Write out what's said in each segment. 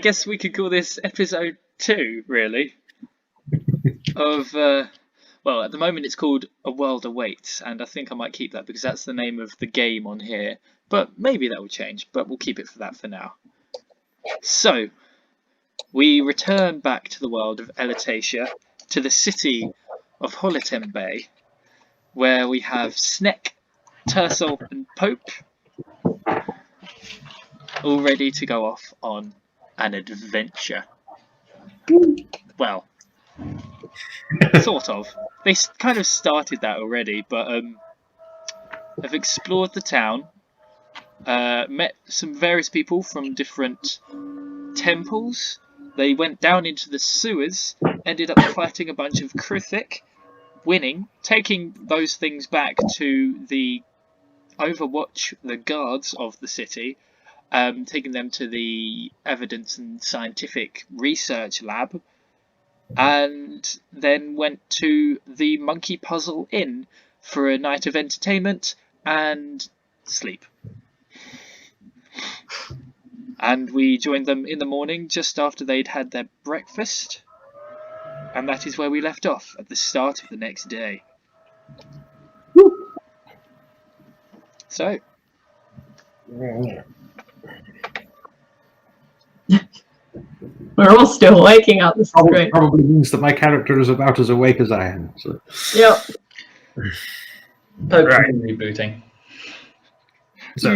guess we could call this episode 2, really, of, well, at the moment it's called A World Awaits, and I think I might keep that because that's the name of the game on here, but maybe that will change, but we'll keep it for that for now. So, we return back to the world of Elitatia, to the city of Holitem Bay, where we have Sneck, Tercel, and Pope all ready to go off on an adventure. Well, sort of. They kind of started that already, but have explored the town, met some various people from different temples. They went down into the sewers, ended up fighting a bunch of Kruthiks, winning, taking those things back to the Overwatch, the guards of the city, taking them to the evidence and scientific research lab, and then went to the Monkey Puzzle Inn for a night of entertainment and sleep. And we joined them in the morning just after they'd had their breakfast, and that is where we left off at the start of the next day. So, we're all still waking up. This is great. Probably means that my character is about as awake as I am. So. Yep. Right. Rebooting. So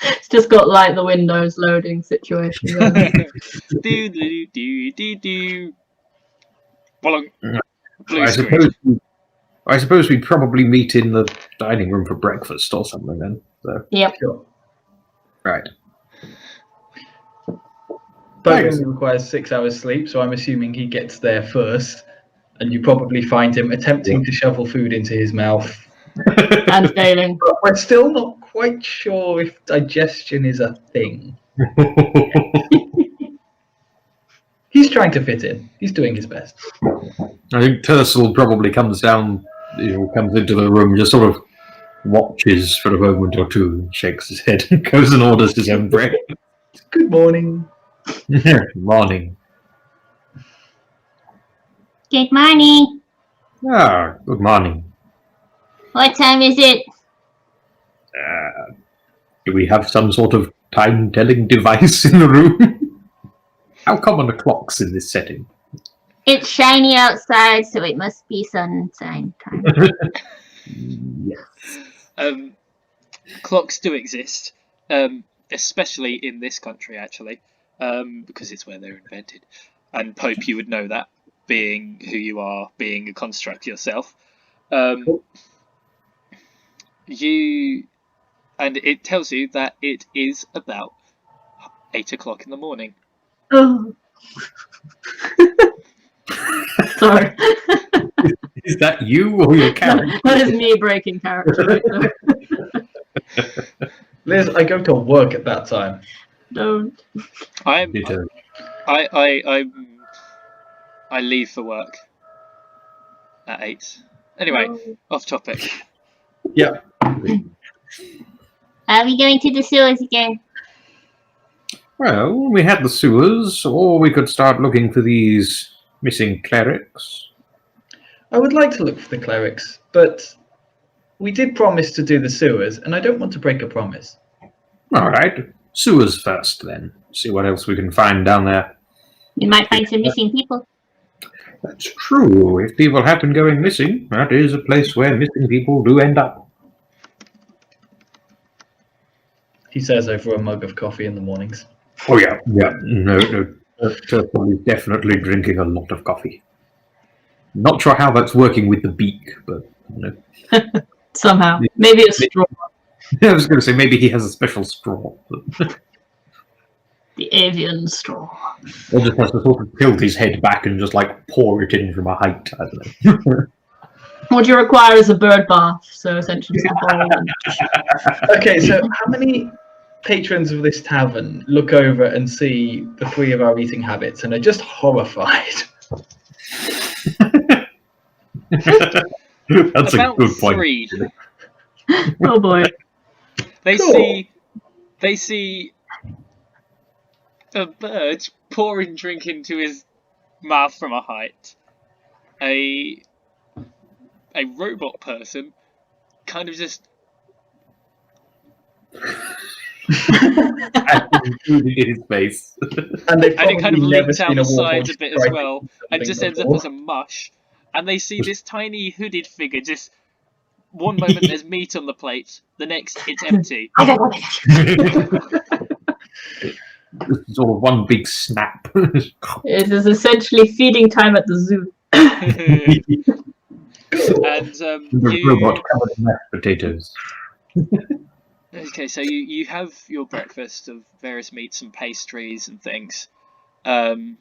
It's just got like the Windows loading situation. do do do do do. I suppose we'd probably meet in the dining room for breakfast or something then. So. Yep. Sure. Right. But only requires 6 hours sleep, so I'm assuming he gets there first, and you probably find him attempting to shovel food into his mouth. And failing. But we're still not quite sure if digestion is a thing. He's trying to fit in. He's doing his best. I think Tercel probably comes down, comes into the room, just sort of watches for a moment or two, and shakes his head, and goes and orders his own breakfast. Good morning. Morning. Good morning. Ah, good morning. What time is it? Do we have some sort of time-telling device in the room? How common are clocks in this setting? It's shiny outside, so it must be sunshine time. Yes. Clocks do exist, especially in this country, actually, because it's where they're invented. And Pope, you would know that, being who you are, being a construct yourself. And it tells you that it is about 8 o'clock in the morning. Oh. Sorry. Is that you or your character? That is me breaking character. Right there. Liz, I go to work at that time. Don't. I leave for work at 8. Anyway, off topic. Yep. Are we going to the sewers again? Well, we had the sewers, or we could start looking for these missing clerics. I would like to look for the clerics, but we did promise to do the sewers, and I don't want to break a promise. All right, sewers first, then. See what else we can find down there. We might find some missing people. That's true. If people happen going missing, that is a place where missing people do end up. He says over a mug of coffee in the mornings. Oh, yeah. No. Turtle is definitely drinking a lot of coffee. Not sure how that's working with the beak, but Somehow. Maybe a straw. I was going to say maybe he has a special straw. But The avian straw. or just has to sort of tilt his head back and just like pour it in from a height. I don't know. What you require is a bird bath, so essentially some bowl and Okay, so how many patrons of this tavern look over and see the 3 of our eating habits and are just horrified? That's About a good point. 3. oh boy. They Cool. see a bird pouring drink into his mouth from a height. A robot person kind of just Including in his face. And they've and it kind of probably never leaked out seen the a sides a warhorse bit as strike well, and something just ends up before. as a mush. And they see this tiny hooded figure just. One moment there's meat on the plate, the next it's empty. Oh my gosh. Sort of one big snap. It is essentially feeding time at the zoo. And The you. robot covered in mashed potatoes. Okay, so you have your breakfast of various meats and pastries and things, and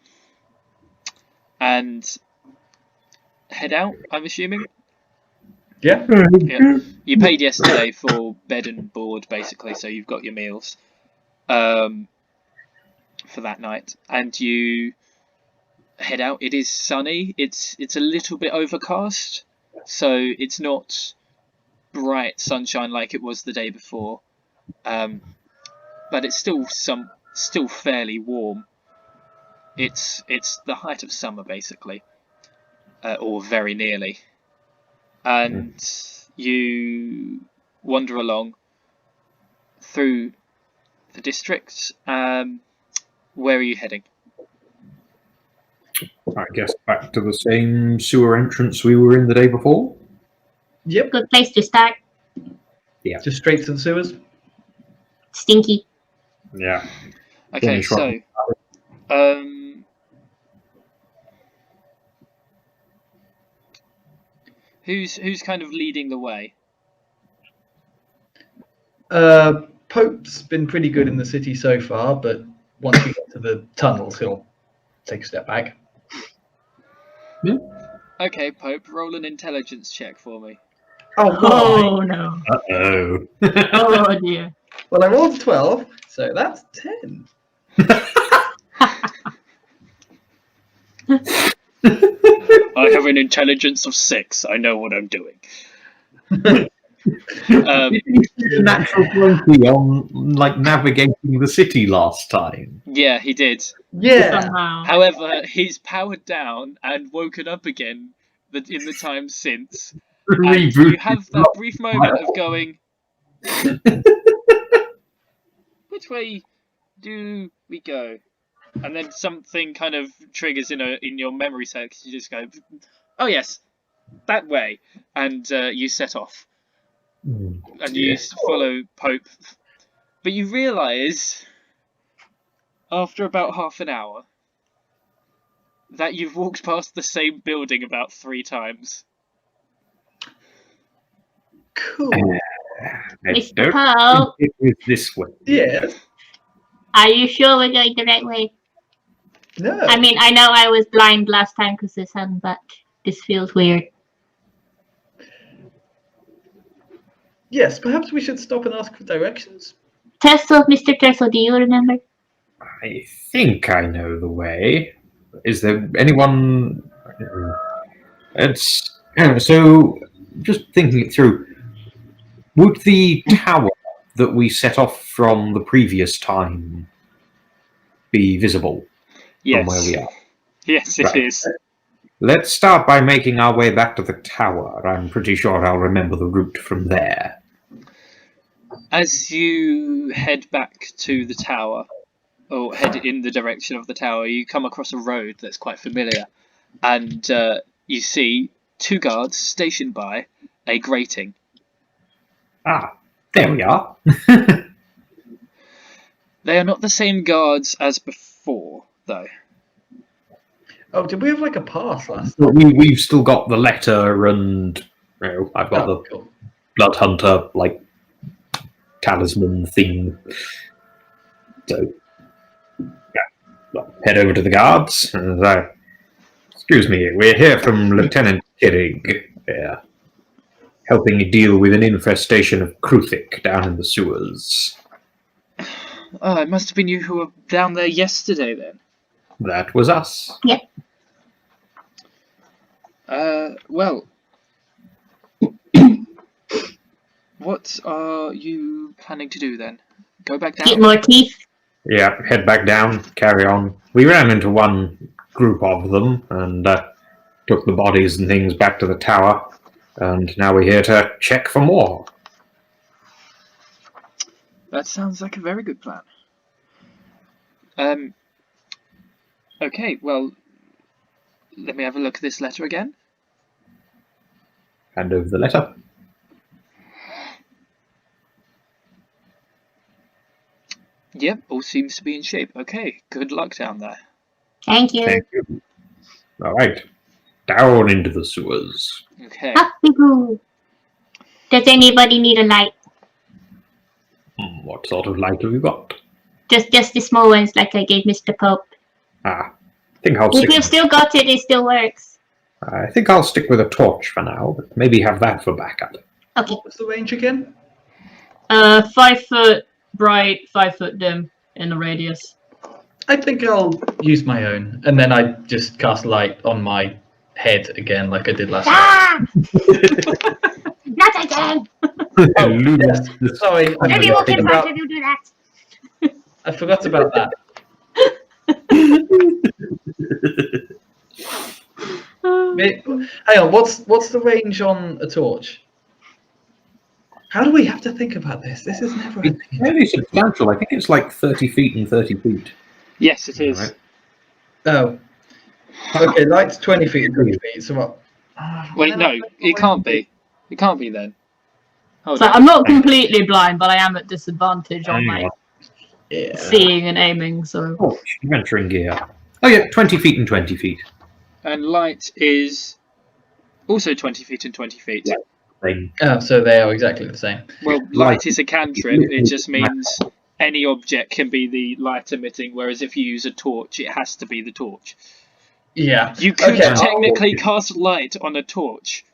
head out. I'm assuming. Yeah. Yeah. You paid yesterday for bed and board, basically, so you've got your meals for that night, and you head out. It is sunny. It's a little bit overcast, so it's not bright sunshine like it was the day before, but it's still fairly warm. It's the height of summer, basically, or very nearly, and you wander along through the district. Where are you heading? I guess back to the same sewer entrance we were in the day before. Yep. Good place to start. Just straight to the sewers. Stinky. Yeah. Okay, Finish so who's kind of leading the way? Pope's been pretty good in the city so far, but once we get to the tunnels, he'll take a step back. Okay, Pope, roll an intelligence check for me. Oh, why? Oh no. Uh-oh. Oh dear. Well, I rolled 12, so that's 10. I have an intelligence of 6. I know what I'm doing. Natural 20 on like navigating the city last time. Yeah, he did. Yeah. Somehow. However, he's powered down and woken up again in the time since. And Reboot. you have that brief moment of going, which way do we go? And then something kind of triggers in your memory set. You just go, oh yes, that way, and you set off. And you follow Pope, but you realise after about half an hour that you've walked past the same building about 3 times. Cool. Let's Mr. Poe, it was this way. Yes. are you sure we're going the right way? No. I mean, I know I was blind last time because of the sun, but this feels weird. Yes, perhaps we should stop and ask for directions. Tessel, Mr. Tessel, do you remember? I think I know the way. Is there anyone? It's so. Just thinking it through. Would the tower that we set off from the previous time be visible from where we are? Yes, it is. Right. Let's start by making our way back to the tower. I'm pretty sure I'll remember the route from there. As you head back to the tower, or head in the direction of the tower, you come across a road that's quite familiar, and you see 2 guards stationed by a grating. Ah, there we are. They are not the same guards as before, though. Oh, did we have like a pass last But we've still got the letter, and I've got time? the Cool. blood hunter like talisman thing. So, yeah, well, head over to the guards. Excuse me, we're here from Lieutenant Kirig. Yeah, helping you deal with an infestation of Kruthik down in the sewers. Oh, it must have been you who were down there yesterday, then. That was us. Well, what are you planning to do then? Go back Get down? more teeth? Yeah, head back down, carry on. We ran into one group of them and took the bodies and things back to the tower, and now we're here to check for more. That sounds like a very good plan. Okay, well, let me have a look at this letter again. Hand over the letter. Yep, all seems to be in shape. Okay, good luck down there. Thank you. Thank you. All right, down into the sewers. Okay. Up we go. Does anybody need a light? What sort of light have you got? Just the small ones like I gave Mr. Pope. I think I'll If stick. you've still got it, it still works. I think I'll stick with a torch for now, but maybe have that for backup. Okay. What's the range again? 5 foot bright, 5 foot dim in the radius. I think I'll use my own, and then I just cast light on my head again, like I did last time. Ah! Not again! Yes, sorry, Maybe I we'll get forgot, back if you do that. I forgot about that. Hang on, what's the range on a torch? How do we have to think about this? This is never. It's fairly substantial. I think it's like 30 feet and 30 feet. Yes, it is. Right. Oh, okay. Light's 20 feet and 20 feet. So what? Wait, no, it can't be. It can't be then. Hold So on. I'm not completely blind, but I am at disadvantage on Hang like on. Yeah. seeing and aiming. So Torch, adventuring gear. Oh yeah, 20 feet and 20 feet. And light is also 20 feet and 20 feet. Yeah. Thing. Oh, so they are exactly the same. Well, light is a cantrip. It just means any object can be the light emitting, whereas if you use a torch, it has to be the torch. Yeah. You could Okay. technically cast light on a torch.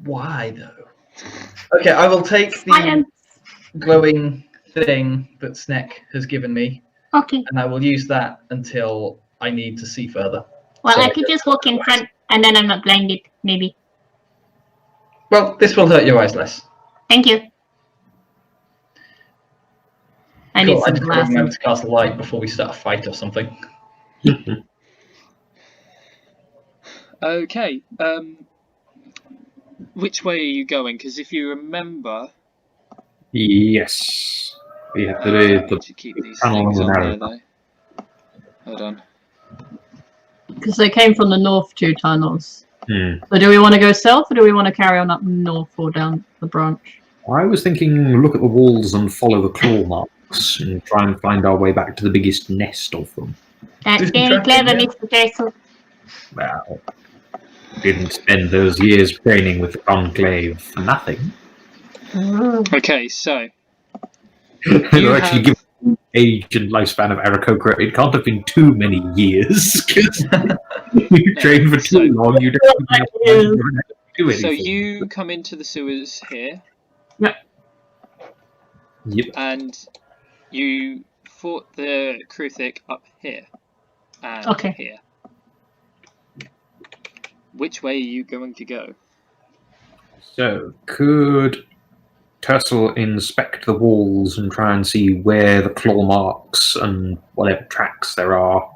Why though? Okay, I will take the Science. glowing thing that Sneck has given me, Okay. and I will use that until I need to see further. Well, So- I could just walk in front and then I'm not blinded, maybe. Well, this will hurt your eyes less. Thank you. I need Cool, I some just gotta remember glasses. to cast light before we start a fight or something. Okay. Which way are you going? Because if you remember, Yes. We have to do to keep the these tunnel things and on the there narrow. though. Hold on. Because they came from the north 2 tunnels. Hmm. So do we want to go south or do we want to carry on up north or down the branch? I was thinking look at the walls and follow the claw marks and try and find our way back to the biggest nest of them. That's Just very tracking, clever, yeah. Mr. Jessel. Well, didn't spend those years training with the Conclave for nothing. Okay, so They'll actually have- give age and lifespan of Aarakocra. It can't have been too many years. 'Cause you train for So- too long, you don't have to do anything. so you come into the sewers here, Yep. and you fought the Kruthik up here and Okay. here. Which way are you going to go? So, could Tursel inspect the walls and try and see where the claw marks and whatever tracks there are?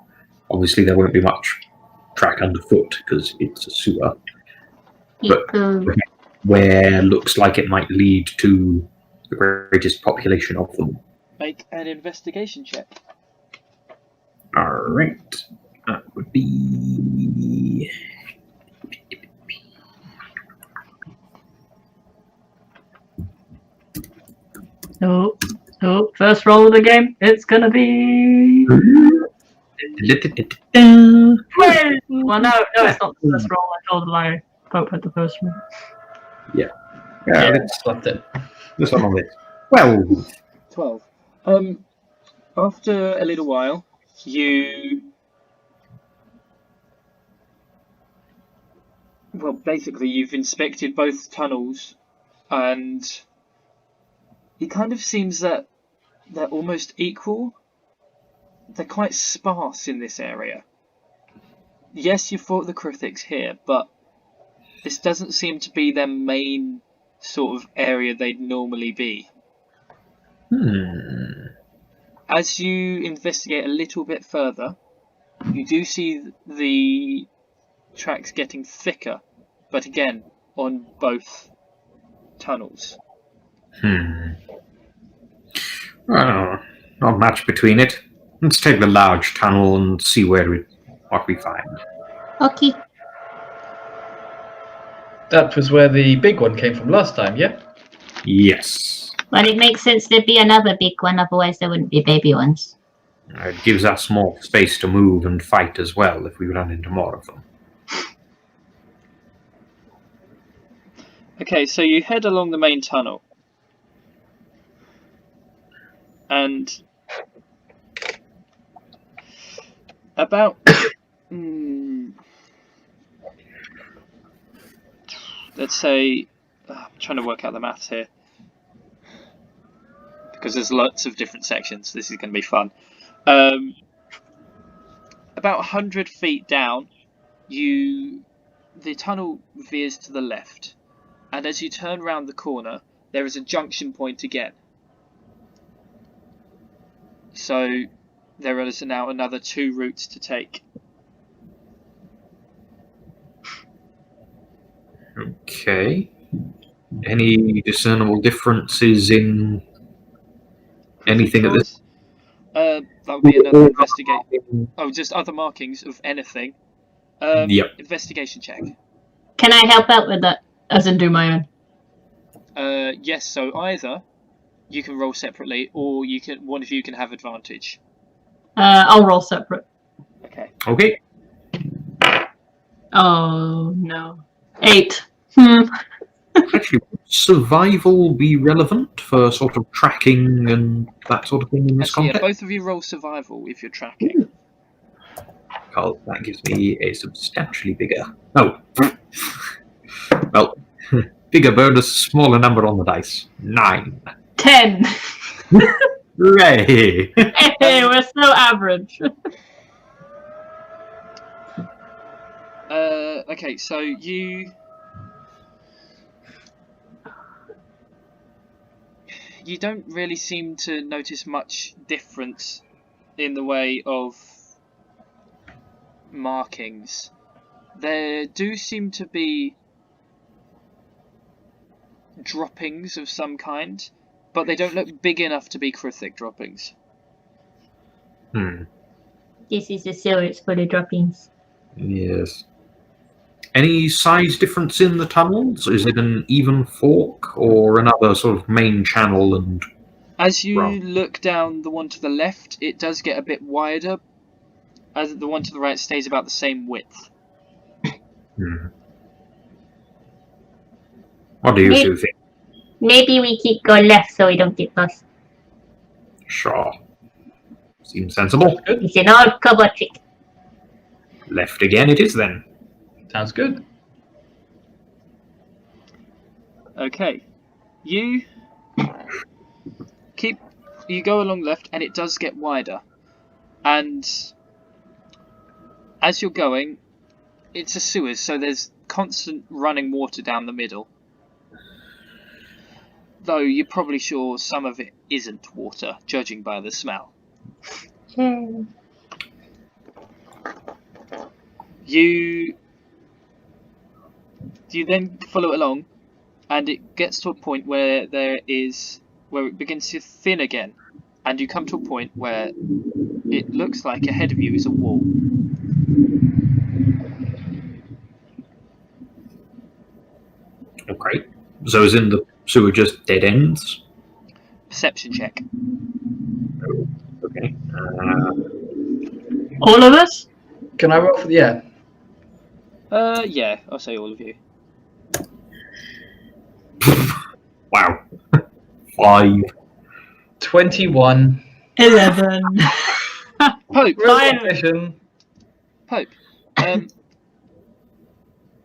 Obviously, there won't be much track underfoot because it's a sewer. But where looks like it might lead to the greatest population of them. Make an investigation check. Alright. That would be. Oh, first roll of the game. It's gonna be. Well, no, it's not the first roll. I told a lie. Pope had the first one. Yeah, Yeah, let's swapped it. this one on this. 12. 12. After a little while, basically you've inspected both tunnels, and it kind of seems that they're almost equal. They're quite sparse in this area. Yes, you fought the Kruthiks here, but this doesn't seem to be their main sort of area they'd normally be. As you investigate a little bit further, you do see the tracks getting thicker, but again, on both tunnels. Well, not much between it. Let's take the large tunnel and see what we find. Okay. That was where the big one came from last time, yeah? Yes. Well, it makes sense there'd be another big one, otherwise there wouldn't be baby ones. It gives us more space to move and fight as well if we run into more of them. Okay, so you head along the main tunnel. And about let's say I'm trying to work out the maths here because there's lots of different sections. This is going to be fun. About 100 feet down, the tunnel veers to the left, and as you turn round the corner, there is a junction point again. So there is now another 2 routes to take. Okay. Any discernible differences in anything at this? That would be another investigate. Oh, just other markings of anything. Yep. Investigation check. Can I help out with that? As in do my own? Yes. So either you can roll separately, or one of you can have advantage. I'll roll separate. Okay. Okay. Oh no. 8. Actually, would survival be relevant for sort of tracking and that sort of thing in this Actually, yeah, context? both of you roll survival if you're tracking. Because that gives me a substantially bigger. Oh. Well, bigger bonus, smaller number on the dice. 9. 10. Hooray! Hey, we're so average. Okay, so you don't really seem to notice much difference in the way of markings. There do seem to be droppings of some kind, but they don't look big enough to be Kruthic droppings. This is the sewers for the droppings. Yes. Any size difference in the tunnels? Is it an even fork or another sort of main channel? And as you Right. look down the one to the left, it does get a bit wider, as the one to the right stays about the same width. What do you two think? Maybe we keep going left so we don't get lost. Sure. Seems sensible. Good. It's an old cover trick. Left again it is then. Sounds good. Okay, you go along left, and it does get wider. And as you're going, it's a sewers, so there's constant running water down the middle. Though you're probably sure some of it isn't water, judging by the smell. You then follow it along, and it gets to a point where it begins to thin again, and you come to a point where it looks like ahead of you is a wall. Okay. So is in the sewer just dead ends? Perception check. Okay. All of us? Can I roll for the... Yeah. Yeah, I'll say all of you. Wow. 5. 21. 11. Pope, Fine. Pope,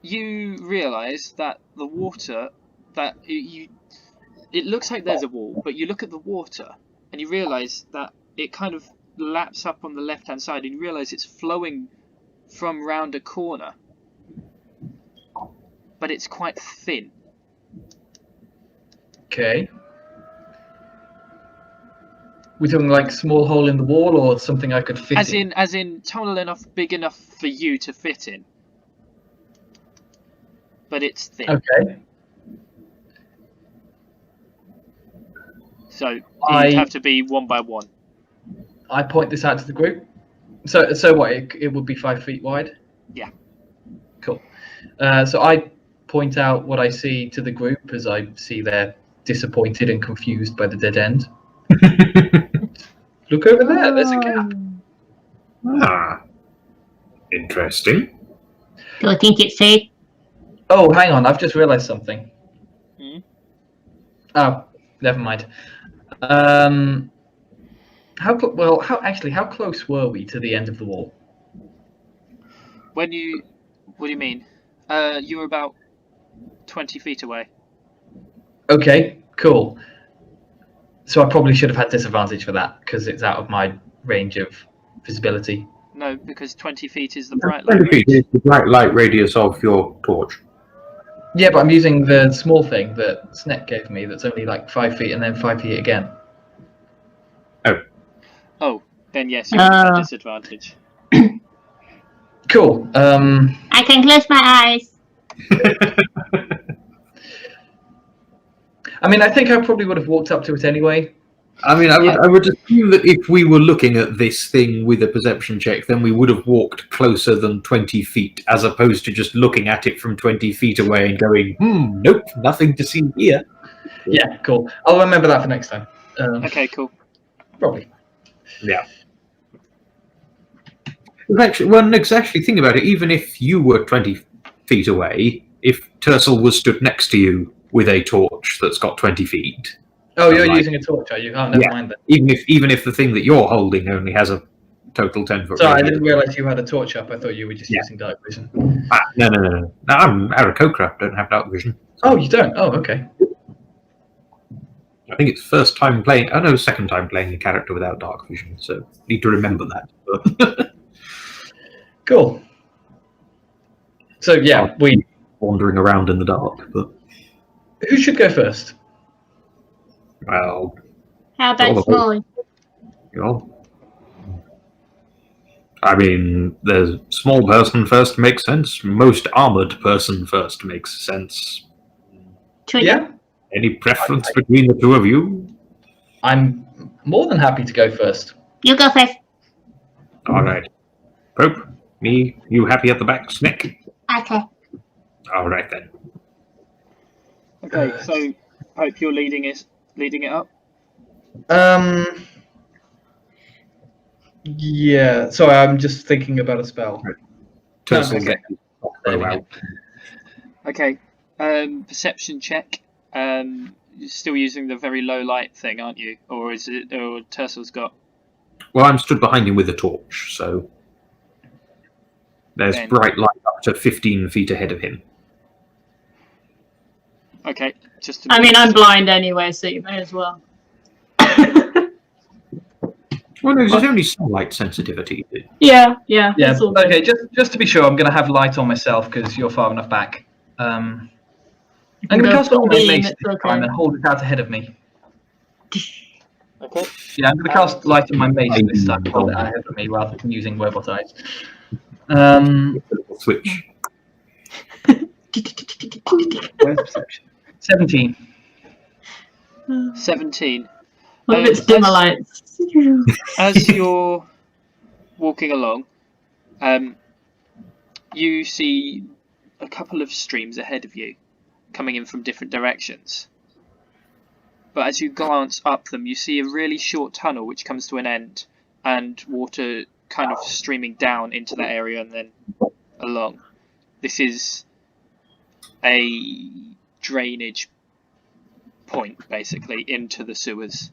you realise that the water, it looks like there's a wall, but you look at the water and you realise that it kind of laps up on the left-hand side, and you realise it's flowing from round a corner, but it's quite thin. Okay. We're talking like small hole in the wall, or something I could fit in. As in tunnel enough, big enough for you to fit in. But it's thin. Okay. So it'd have to be 1 by 1. I point this out to the group. So what? It would be 5 feet wide. Yeah. Cool. So I point out what I see to the group as I see they're disappointed and confused by the dead end. Look over there. There's a gap. Ah, interesting. Do you think it's safe? Oh, hang on. I've just realised something. Hmm? Oh, never mind. How close were we to the end of the wall? What do you mean? You were about 20 feet away. Okay, cool. So I probably should have had disadvantage for that because it's out of my range of visibility. No, because 20 feet is the bright light 20 feet radius. is the bright light radius of your torch. Yeah, but I'm using the small thing that Snek gave me that's only like 5 feet and then 5 feet again. Oh, then yes, you would have had disadvantage. Cool. I can close my eyes. I mean, I think I probably would have walked up to it anyway. I mean, I would assume that if we were looking at this thing with a perception check, then we would have walked closer than 20 feet, as opposed to just looking at it from 20 feet away and going, nope, nothing to see here. Yeah, cool. I'll remember that for next time. Okay, cool. Probably. Yeah. Actually, think about it. Even if you were 20 feet away, if Tercel was stood next to you with a torch that's got 20 feet... Oh, you're using a torch, are you? Oh, never mind then. Even if the thing that you're holding only has a total 10-foot Sorry, I radius. didn't realise you had a torch up. I thought you were just using dark vision. No. I'm Aarakocra, don't have dark vision. Oh, you don't? Oh, okay. I think it's second time playing a character without dark vision, so need to remember that. Cool. So, yeah, we... wandering around in the dark, but... Who should go first? Well... How about small? You know, I mean, the small person first makes sense. Most armoured person first makes sense. Yeah? Any preference between the two of you? I'm more than happy to go first. You go first. All right. Pope, me, you happy at the back, Snek? Okay. All right then. Okay, so Hope you're leading it up. Yeah. Sorry, I'm just thinking about a spell. Tercel okay. gets There we out. Okay, perception check. You're still using the very low light thing, aren't you? Or Tercel's got... Well, I'm stood behind him with a torch, so there's Then- bright light up to 15 feet ahead of him. Okay, just... I mean, I'm blind anyway, so you may as well. Well, no, there's only sunlight sensitivity. Yeah. Yeah. That's all good. Okay. Just to be sure, I'm going to have light on myself because you're far enough back. I'm going to go cast on my full mace beam, this it's okay. time and hold it out ahead of me. Okay. Yeah, I'm going to cast light on my mace this time, hold it out ahead of me rather than using robot eyes. Switch. Where's perception? 17. 17. What if it's dimmer lights? As you're walking along, you see a couple of streams ahead of you coming in from different directions. But as you glance up them, you see a really short tunnel which comes to an end and water kind of streaming down into that area and then along. This is a drainage point, basically, into the sewers.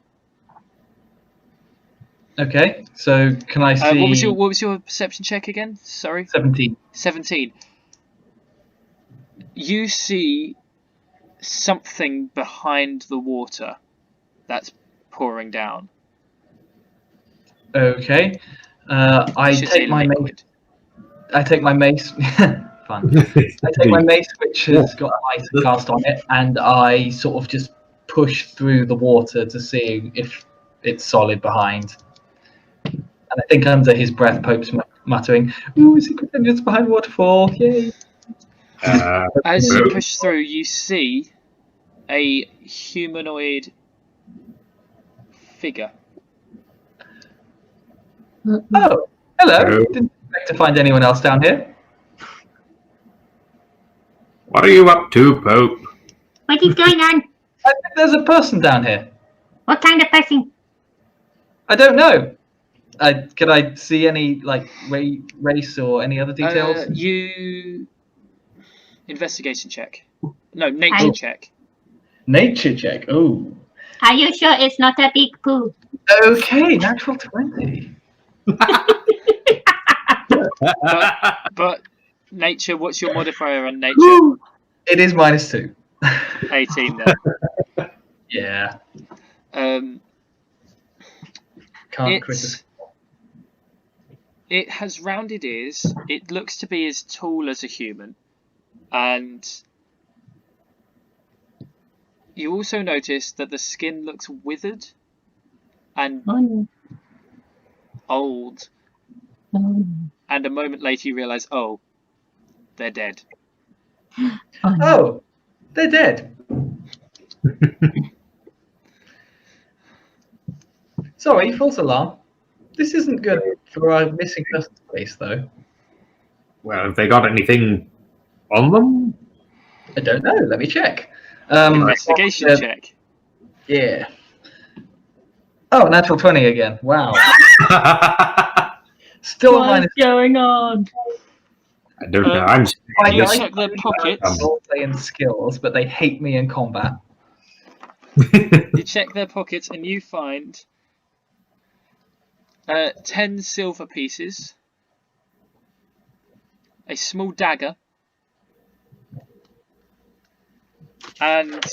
Okay, so can I see... What was your perception check again? Sorry? 17. 17. You see something behind the water that's pouring down. Okay. You I should say take my mace. liquid. I take my mace. Fun. I take my mace, which has got light cast on it, and I sort of just push through the water to see if it's solid behind. And I think under his breath, Pope's muttering, "Ooh, secret entrance behind waterfall! Yay!" As you push through, you see a humanoid figure. Oh, hello! Hello. Didn't expect to find anyone else down here. What are you up to, Pope? What is going on? I think there's a person down here. What kind of person? I don't know. Can I see any race or any other details? You investigation check. No, nature check. Nature check. Oh. Are you sure it's not a big poo? Okay, natural 20. But nature. What's your modifier on nature? Woo! It is -2. 18 then. Yeah. Um, Can't crit. It has rounded ears. It looks to be as tall as a human, and you also notice that the skin looks withered and old. And a moment later, you realise, oh, they're dead. Oh, they're dead. Sorry, false alarm. This isn't good for our missing person space, though. Well, have they got anything on them? I don't know. Let me check. Investigation check. Yeah. Oh, natural 20 again. Wow. Still a What's going on? I don't know. I'm You check their pockets. Roleplay and skills, but they hate me in combat. You check their pockets and you find 10 silver pieces, a small dagger, and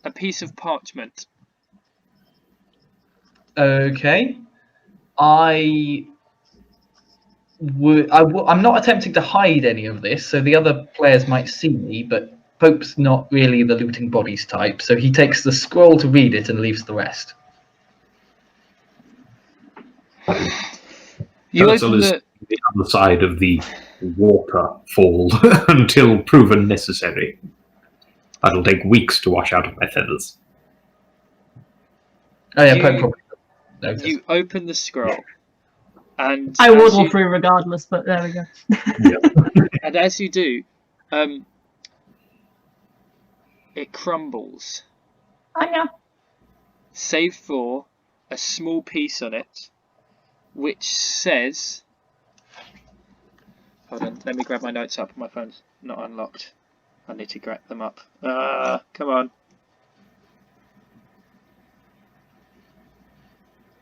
a piece of parchment. Okay. I'm not attempting to hide any of this, so the other players might see me, but Pope's not really the looting bodies type, so he takes the scroll to read it and leaves the rest. You Council open is the other side of the waterfall until proven necessary. That'll take weeks to wash out of my feathers. Oh yeah, Pope probably knows. You open the scroll, and I waddle through regardless, but there we go. And as you do, it crumbles. I know. Save for a small piece on it, which says... Hold on, let me grab my notes up. My phone's not unlocked. I need to grab them up. Come on.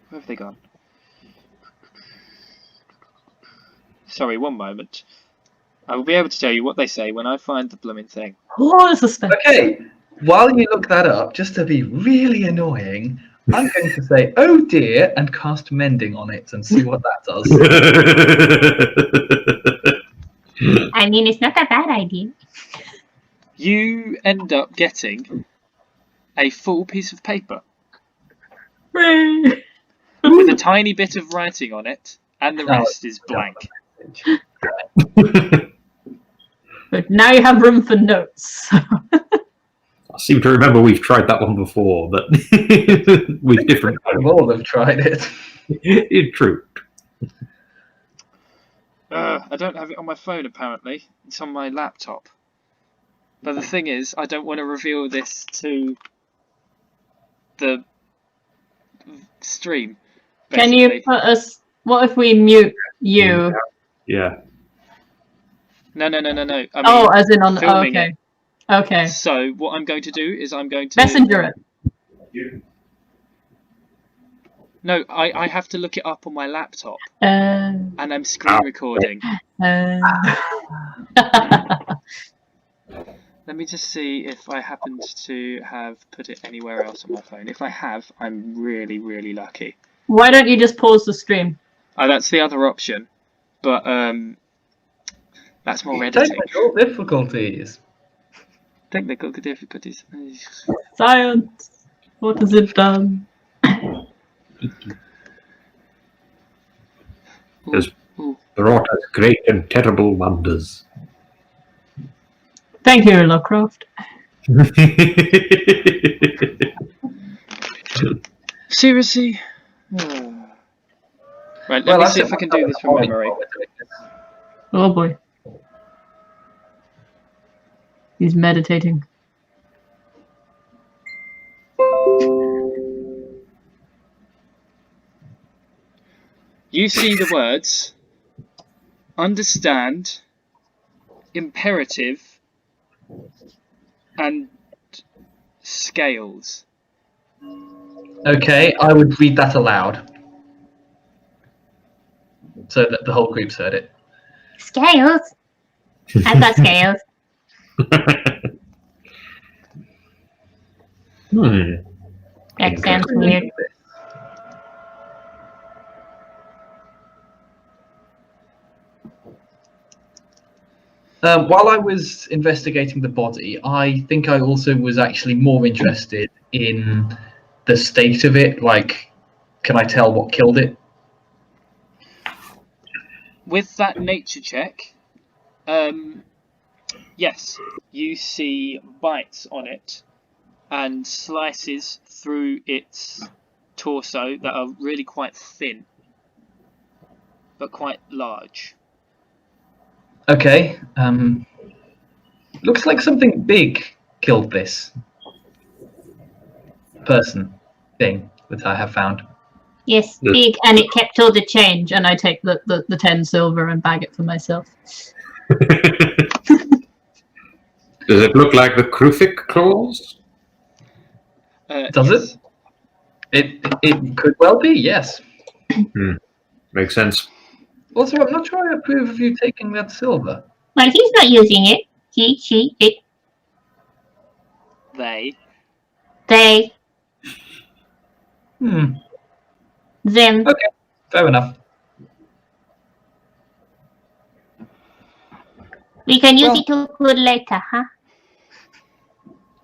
Where have they gone? Sorry, one moment. I will be able to tell you what they say when I find the blooming thing. Oh, suspense. Okay, while you look that up, just to be really annoying, I'm going to say, "Oh dear," and cast Mending on it and see what that does. I mean, it's not a bad idea. You end up getting a full piece of paper Hooray. with a tiny bit of writing on it, and the rest is blank. But now you have room for notes. I seem to remember we've tried that one before, but with different. We've all have tried it. It's true. I don't have it on my phone, apparently. It's on my laptop. But the thing is, I don't want to reveal this to the stream. Can you basically. put us... What if we mute you? Yeah. No. I mean, As in on... filming okay. Okay. So what I'm going to do is I'm going to... Messenger it. No, I have to look it up on my laptop. Uh, And I'm screen recording. Let me just see if I happened to have put it anywhere else on my phone. If I have, I'm really, really lucky. Why don't you just pause the stream? Oh, that's the other option. But that's more editing. Technical difficulties. Technical difficulties. Science. What has it done? Has Ooh. wrought us great and terrible wonders. Thank you, Lovecraft. Seriously? Oh. Right, let Well, me I've see set if I can do myself this a from body memory. while we're doing this. Oh boy. He's meditating. You see the words understand, imperative, and scales. Okay, I would read that aloud so that the whole group's heard it. Scales. I've got scales. That sounds weird. While I was investigating the body, I think I also was actually more interested in the state of it. Like, can I tell what killed it? With that nature check, yes, you see bites on it and slices through its torso that are really quite thin, but quite large. Okay. Looks like something big killed this thing that I have found. Yes, Yes. big. And it kept all the change, and I take the 10 silver and bag it for myself. Does it look like the Kruthic claws? Does Yes. it could well be, yes. Makes sense. Also, I'm not sure I approve of you taking that silver. Well, he's not using it. He, she, it, They. they, Hmm. them. Okay, fair enough. We can use Well- it to good later, huh?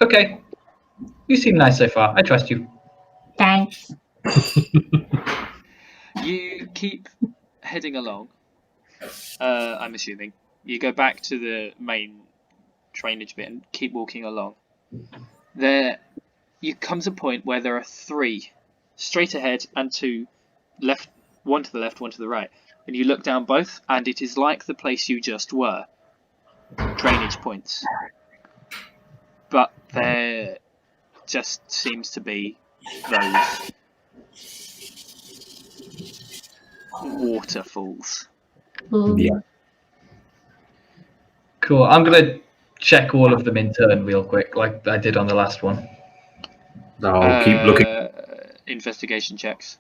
Okay. You seem nice so far. I trust you. Thanks. You keep heading along. I'm assuming. You go back to the main drainage bit and keep walking along. There comes a point where there are 3 straight ahead and 2 left, one to the left, one to the right. And you look down both, and it is like the place you just were. Drainage points. But there just seems to be those waterfalls. Ooh. Yeah. Cool. I'm gonna check all of them in turn real quick, like I did on the last one. I'll keep looking. Investigation checks.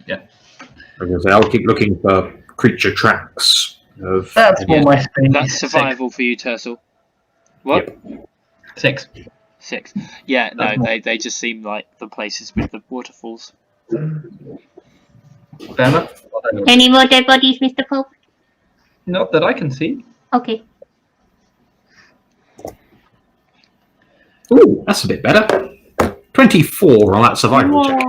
I'll keep looking for creature tracks. That's more my thing. That's survival for you, Tercel. What? Yep. 6. 6. Yeah, no, That's more. they just seem like the places with the waterfalls. Fair enough. Any more dead bodies, Mr. Pope? Not that I can see. Okay. Ooh, that's a bit better. 24 on that survival check.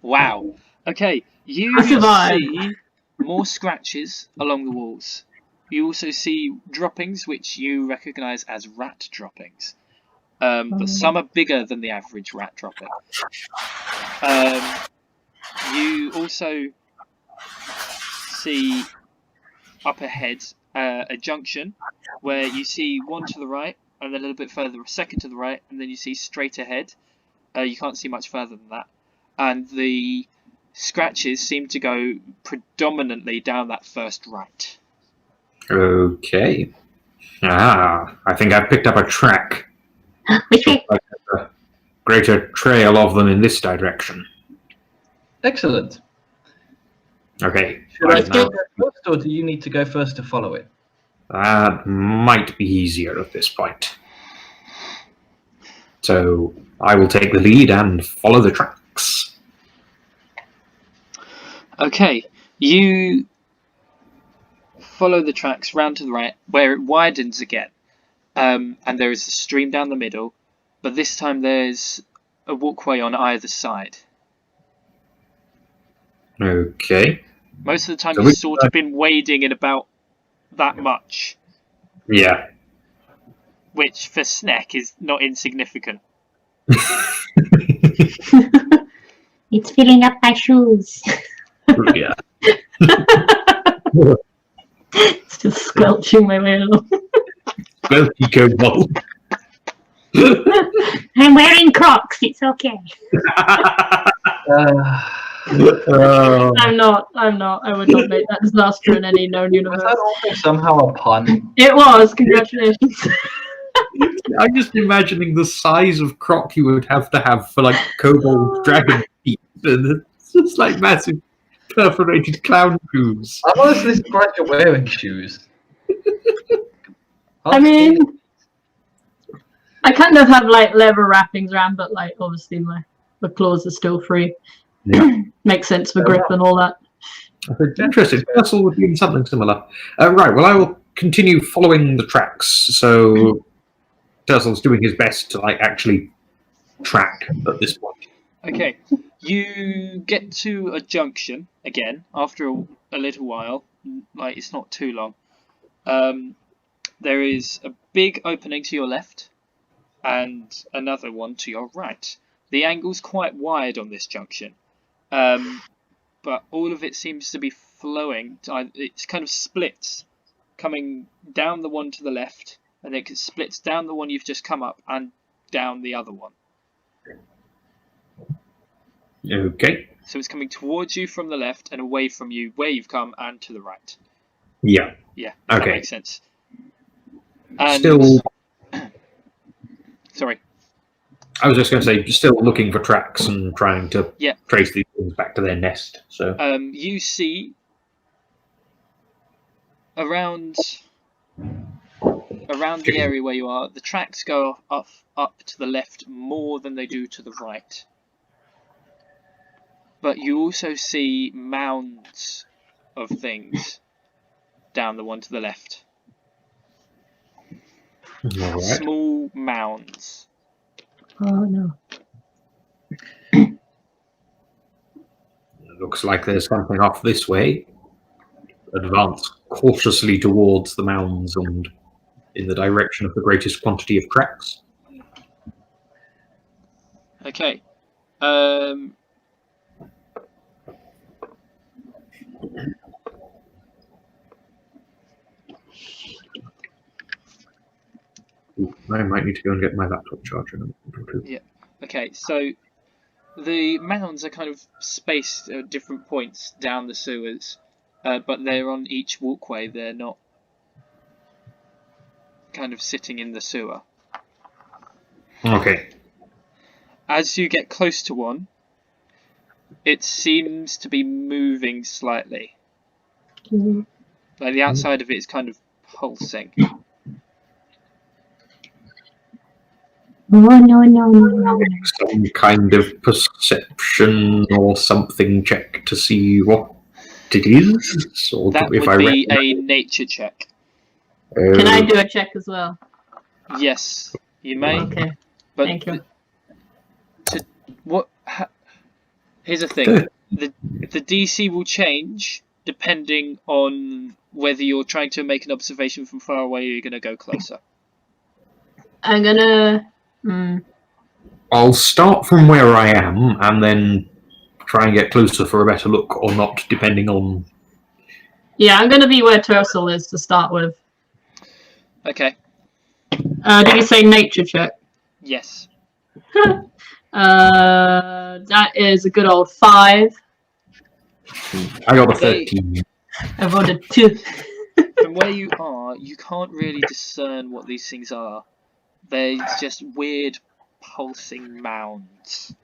Wow. Okay, you I survived. see more scratches along the walls. You also see droppings, which you recognise as rat droppings. But some are bigger than the average rat dropping. You also see up ahead a junction where you see one to the right, and then a little bit further, a second to the right, and then you see straight ahead. You can't see much further than that. And the scratches seem to go predominantly down that first right. Okay. I think I've picked up a track. Which way? Like a greater trail of them in this direction. Excellent. Okay. Should I Let's go go. first, or do you need to go first to follow it? That might be easier at this point. So I will take the lead and follow the tracks. Okay, you follow the tracks round to the right, where it widens again, and there is a stream down the middle, but this time there's a walkway on either side. Okay. Most of the time, So you've which sort of been wading in about that much, Yeah. which for Sneck is not insignificant. It's filling up my shoes. Yeah. It's just squelching my way along. Well, Kobold. I'm wearing Crocs. It's okay. I'm not. I would not make that disaster in any known Was universe. that also somehow a pun? It was. Congratulations. I'm just imagining the size of croc you would have to have for like kobold dragon feet, and it's just like massive perforated clown shoes. I'm honestly surprised you're wearing shoes. I mean, I kind of have like leather wrappings around, but like obviously the claws are still free. Yeah. Makes sense for grip and all that. Interesting. Ursel would be something similar. Right. Well, I will continue following the tracks. So Ursel's doing his best to like actually track at this point. Okay, you get to a junction again after a little while. Like it's not too long. There is a big opening to your left, and another one to your right. The angle's quite wide on this junction, but all of it seems to be flowing. It's kind of splits, coming down the one to the left, and it splits down the one you've just come up and down the other one. Okay. So it's coming towards you from the left and away from you where you've come and to the right. Yeah. Yeah, if that Okay. makes sense. And, Still, sorry. I was just going to say, still looking for tracks and trying to Yeah. trace these things back to their nest. So You see around the area where you are, the tracks go up to the left more than they do to the right. But you also see mounds of things down the one to the left. all right. Small mounds. Oh no. Looks like there's something off this way. Advance cautiously towards the mounds and in the direction of the greatest quantity of tracks. Okay. I might need to go and get my laptop charger. Yeah. Okay, so the mounds are kind of spaced at different points down the sewers, but they're on each walkway. They're not kind of sitting in the sewer. Okay. As you get close to one, it seems to be moving slightly. Like the outside of it is kind of pulsing. No. Some kind of perception or something check to see what it is? Or That if would be I a nature check. Can I do a check as well? Yes, you may. Okay. But Thank you. Here's the thing: the DC will change depending on whether you're trying to make an observation from far away or you're going to go closer. I'm gonna. I'll start from where I am and then try and get closer for a better look or not, depending on... Yeah, I'm gonna be where Tursel is to start with. Okay. Did you say nature check? Yes. That is a good old 5. I got a 13. I voted 2. From where you are, you can't really discern what these things are. They're just weird pulsing mounds.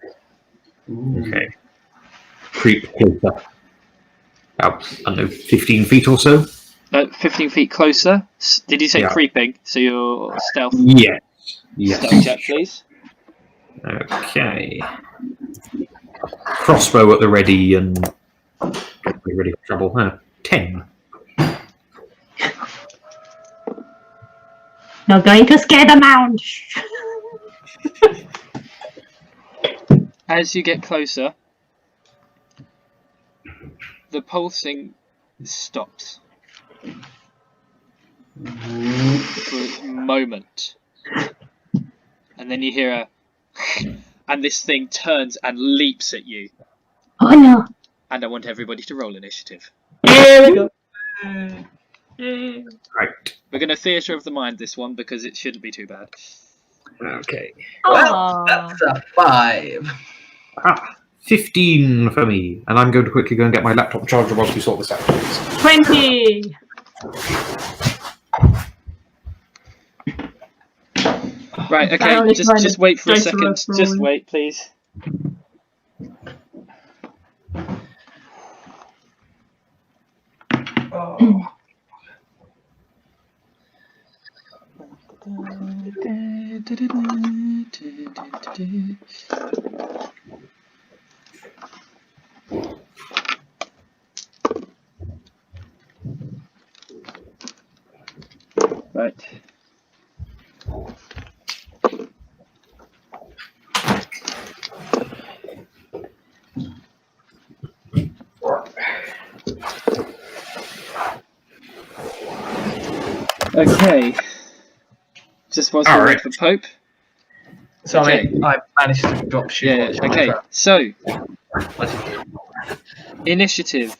Okay. Creep closer. About, I don't know, 15 feet or so? 15 feet closer. Did you say Yeah. creeping? So your stealth. Yes. Stealth check, please. Okay. Crossbow at the ready and get me ready for trouble. 10. Not going to scare the mound. As you get closer, the pulsing stops for a moment, and then you hear a and this thing turns and leaps at you. Oh no. And I want everybody to roll initiative. Here we go. Right. We're going to theatre of the mind this one because it shouldn't be too bad. Okay. Well, Aw. that's a 5. 15 for me. And I'm going to quickly go and get my laptop charger whilst we sort this out, please. 20. Right, okay, Finally just wait for a dice second. roll Just rolling. wait, please. Right. Okay. Just whilst we wait Alright. for Pope. Sorry, Okay. I managed to drop shoe Yeah, watch. okay. So, That's initiative.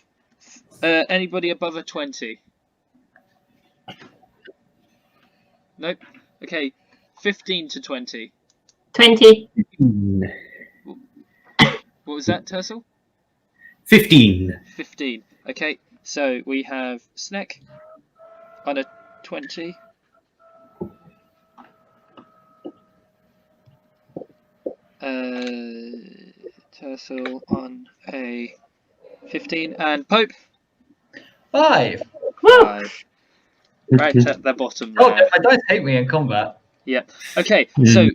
Anybody above a 20? Nope. Okay. 15 to 20. 20. What was that, Tursel? 15. 15. Okay, so we have Sneck on a 20. Tursel on a 15. And Pope? 5. 5. Right at the bottom Oh, there. my dice hate me in combat. Yeah. Okay, so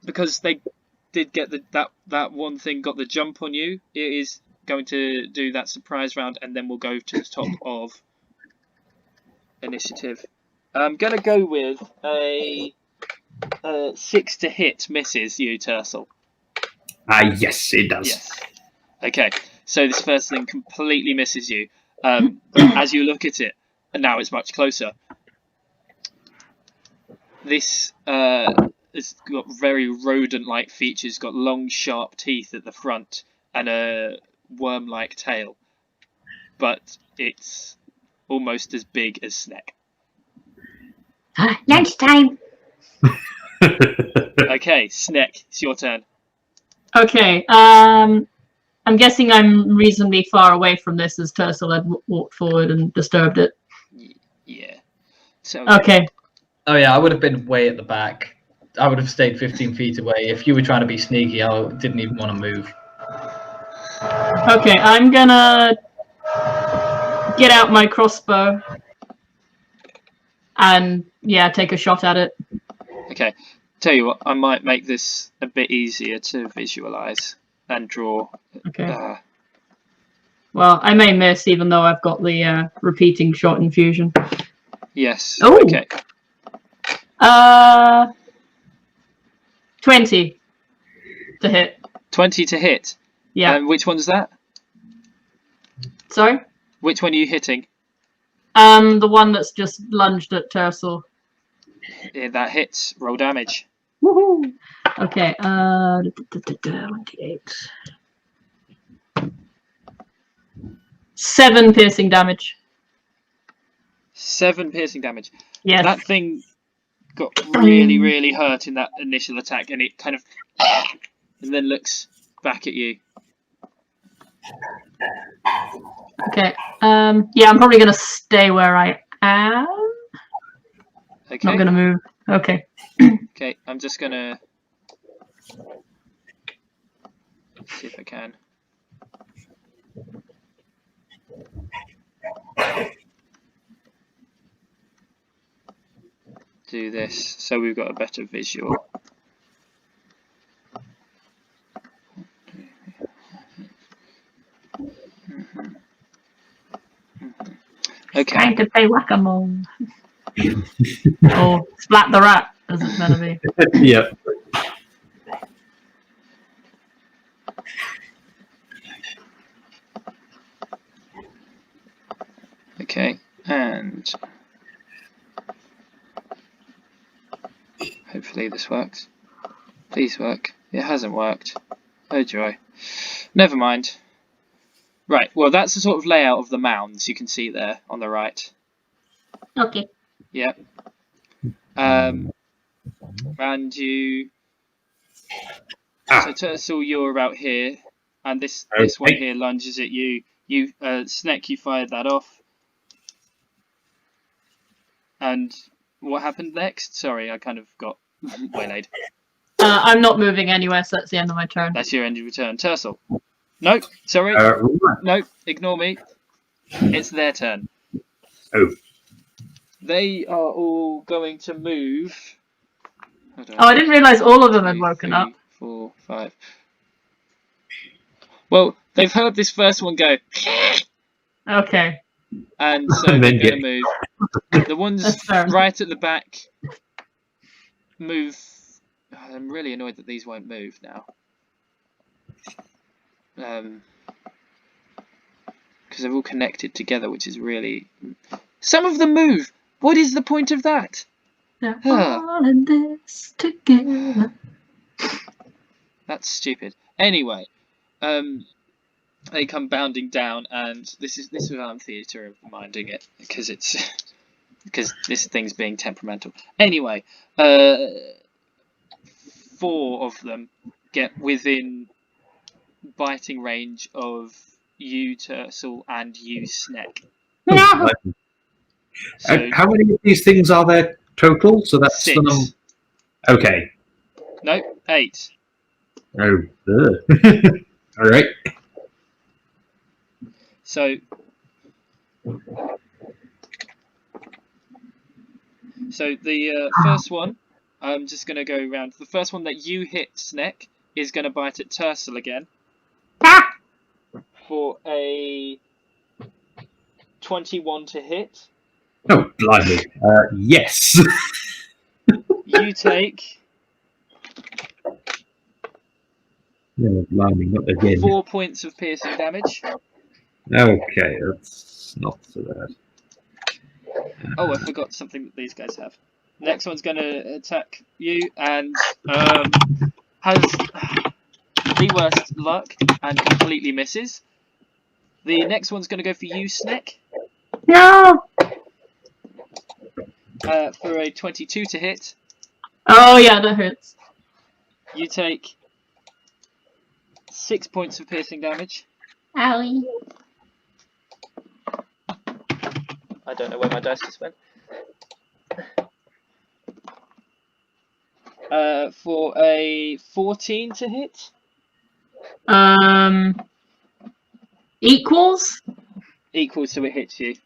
because they did get that one thing got the jump on you, it is going to do that surprise round, and then we'll go to the top of initiative. I'm gonna go with a 6 to hit misses you, Tursel. Yes, it does. Yes. Okay, so this first thing completely misses you. As you look at it, and now it's much closer. This it's got very rodent-like features, got long, sharp teeth at the front and a worm-like tail, but it's almost as big as Sneck. Lunchtime. Okay, Sneck, it's your turn. Okay. I'm guessing I'm reasonably far away from this as Tursel had walked forward and disturbed it. Yeah. So Okay. Oh yeah, I would have been way at the back. I would have stayed 15 feet away. If you were trying to be sneaky, I didn't even want to move. Okay, I'm gonna get out my crossbow and take a shot at it. Okay, tell you what, I might make this a bit easier to visualize and draw. Okay. Well, I may miss even though I've got the repeating shot infusion. Yes. Oh. Okay. 20 to hit. 20 to hit. Yeah. Which one's that? Sorry? Which one are you hitting? The one that's just lunged at Tursel. Yeah, that hits. Roll damage. Woohoo! Okay, 1d8. 7 piercing damage. 7 piercing damage. Yes. That thing got really, really hurt in that initial attack, and it kind of and then looks back at you. Okay. Yeah, I'm probably gonna stay where I am. Okay. Not gonna move. Okay. Okay, I'm just gonna see if I can. Do this so we've got a better visual. Okay. Time to play whack-a-mole. Or splat the rat, as it's meant to be. Yep. Okay, and hopefully this works. Please work. It hasn't worked. Oh joy. Never mind. Right, well that's the sort of layout of the mounds you can see there on the right. Okay. Yep. And you... So Turtle, you're about here, and this one here lunges at you. You, Sneck, you fired that off. And what happened next? Sorry, I kind of got waylaid. I'm not moving anywhere, so that's the end of my turn. That's your end of your turn. Turtle. Nope, sorry. Nope, ignore me. It's their turn. Oh. They are all going to move. Oh, I didn't realise all of them had woken up. 4, 5. Well, they've heard this first one go. Okay. And so they're going to move. The ones right at the back move. I'm really annoyed that these won't move now. Because they're all connected together, which is really... Some of them move! What is the point of that? They're all in this together. That's stupid. Anyway, they come bounding down, and this is without theatre of minding it, because it's because this thing's being temperamental. Anyway, 4 of them get within biting range of you, Turtle, and you, Sneck. No. So, how many of these things are there total? So that's 6. the number. Okay. Nope, 8. Oh. All right. So the first one, I'm just going to go around. The first one that you hit, Sneck, is going to bite at Turtle again for a 21 to hit. Oh, blimey. Yes. You take No, blimey, not again. 4 points of piercing damage. Okay, that's not so bad. Oh, I forgot something that these guys have. Next one's going to attack you and has the worst luck and completely misses. The next one's going to go for you, Sneck, No. for a 22 to hit. Oh yeah, that hurts. You take 6 points of piercing damage. Owie. I don't know where my dice just went. For a 14 to hit. Equals? Equals, so it hits you.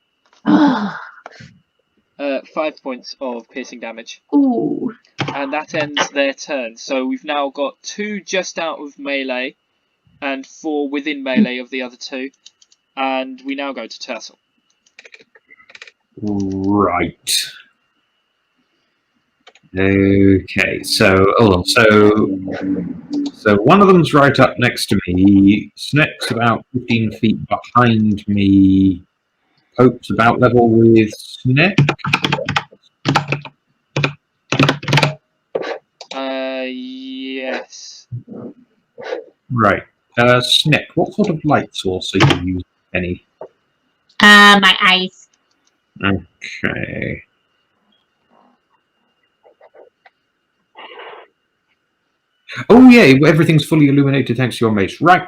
5 points of piercing damage. Ooh. And that ends their turn. So we've now got 2 just out of melee and 4 within melee of the other 2. And we now go to Turtle. Right. Okay, so hold on. So one of them's right up next to me. Sneck's about 15 feet behind me. Pope's about level with Sneck. Yes. Right. Sneck, what sort of light source are you using? Any? My eyes. Okay. Oh yeah, everything's fully illuminated thanks to your mace. Right.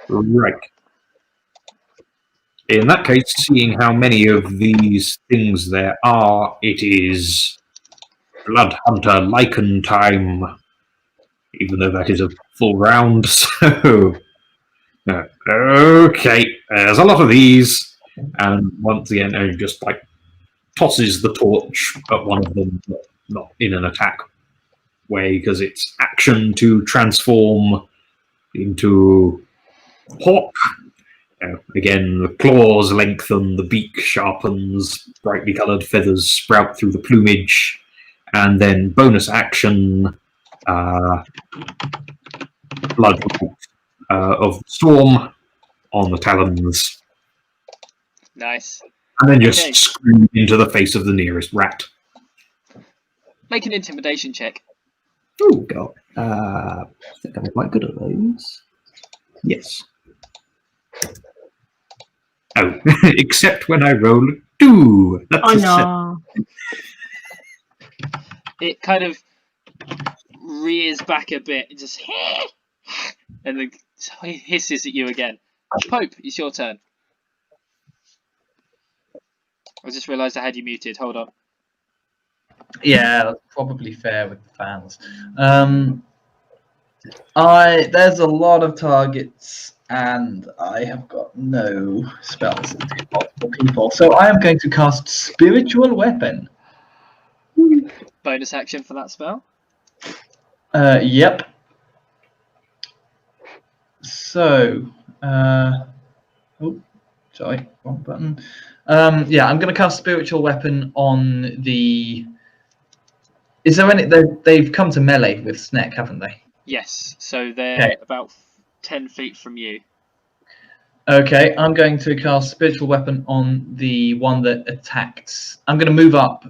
Right. In that case, seeing how many of these things there are, it is Blood Hunter Lichen time. Even though that is a full round, so... okay, there's a lot of these. And once again, he just, like, tosses the torch at one of them, but not in an attack way, because it's action to transform into hawk. Again, the claws lengthen, the beak sharpens, brightly coloured feathers sprout through the plumage, and then bonus action, Blood of the Storm on the talons, Nice. and then just Okay. scream into the face of the nearest rat. Make an intimidation check. Oh god. I think I'm quite good at those. Yes. Oh, except when I roll 2. That's Oh a 7. no. It kind of rears back a bit, and just and then hisses at you again. Pope, it's your turn. I just realised I had you muted. Hold on. Yeah, that's probably fair with the fans. There's a lot of targets, and I have got no spells to do multiple people. So I am going to cast Spiritual Weapon. Bonus action for that spell. Yep. So, oh, sorry, wrong button. Yeah, I'm going to cast Spiritual Weapon on the. Is there any? They've come to melee with Sneck, haven't they? Yes, so they're Okay. about 10 feet from you. Okay, I'm going to cast Spiritual Weapon on the one that attacked. I'm going to move up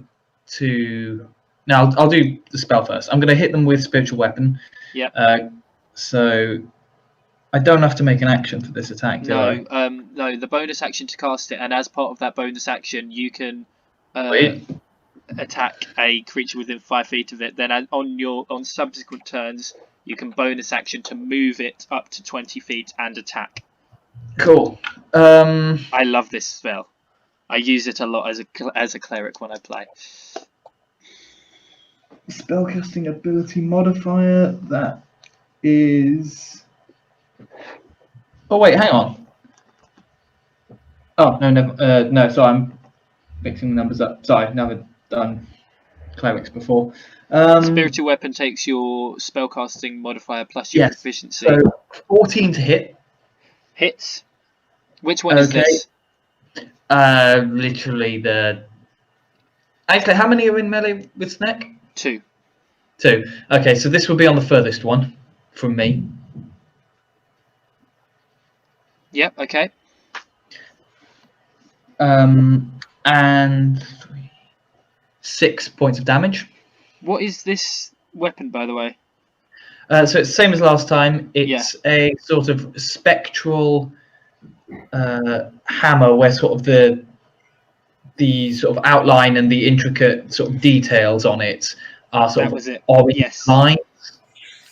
to. Now, I'll do the spell first. I'm going to hit them with Spiritual Weapon. Yep. So I don't have to make an action for this attack, do I? No. The bonus action to cast it, and as part of that bonus action, you can Wait. attack a creature within 5 feet of it. Then on subsequent turns, you can bonus action to move it up to 20 feet and attack. Cool. I love this spell. I use it a lot as a cleric when I play. Spellcasting ability modifier, that is. Oh, wait, hang on. Oh, no, never. No, sorry, I'm mixing the numbers up. Sorry, never done clerics before. Spiritual Weapon takes your spellcasting modifier plus your Yes, proficiency. so 14 to hit. Hits. Which one is Okay. this? Literally the. Actually, how many are in melee with Sneck? 2. 2. Okay, so this will be on the furthest one from me. Yep, okay. And 6 points of damage. What is this weapon, by the way? So it's the same as last time. It's a sort of spectral hammer where sort of the sort of outline and the intricate sort of details on it are sort That was of it. orange Yes. lines.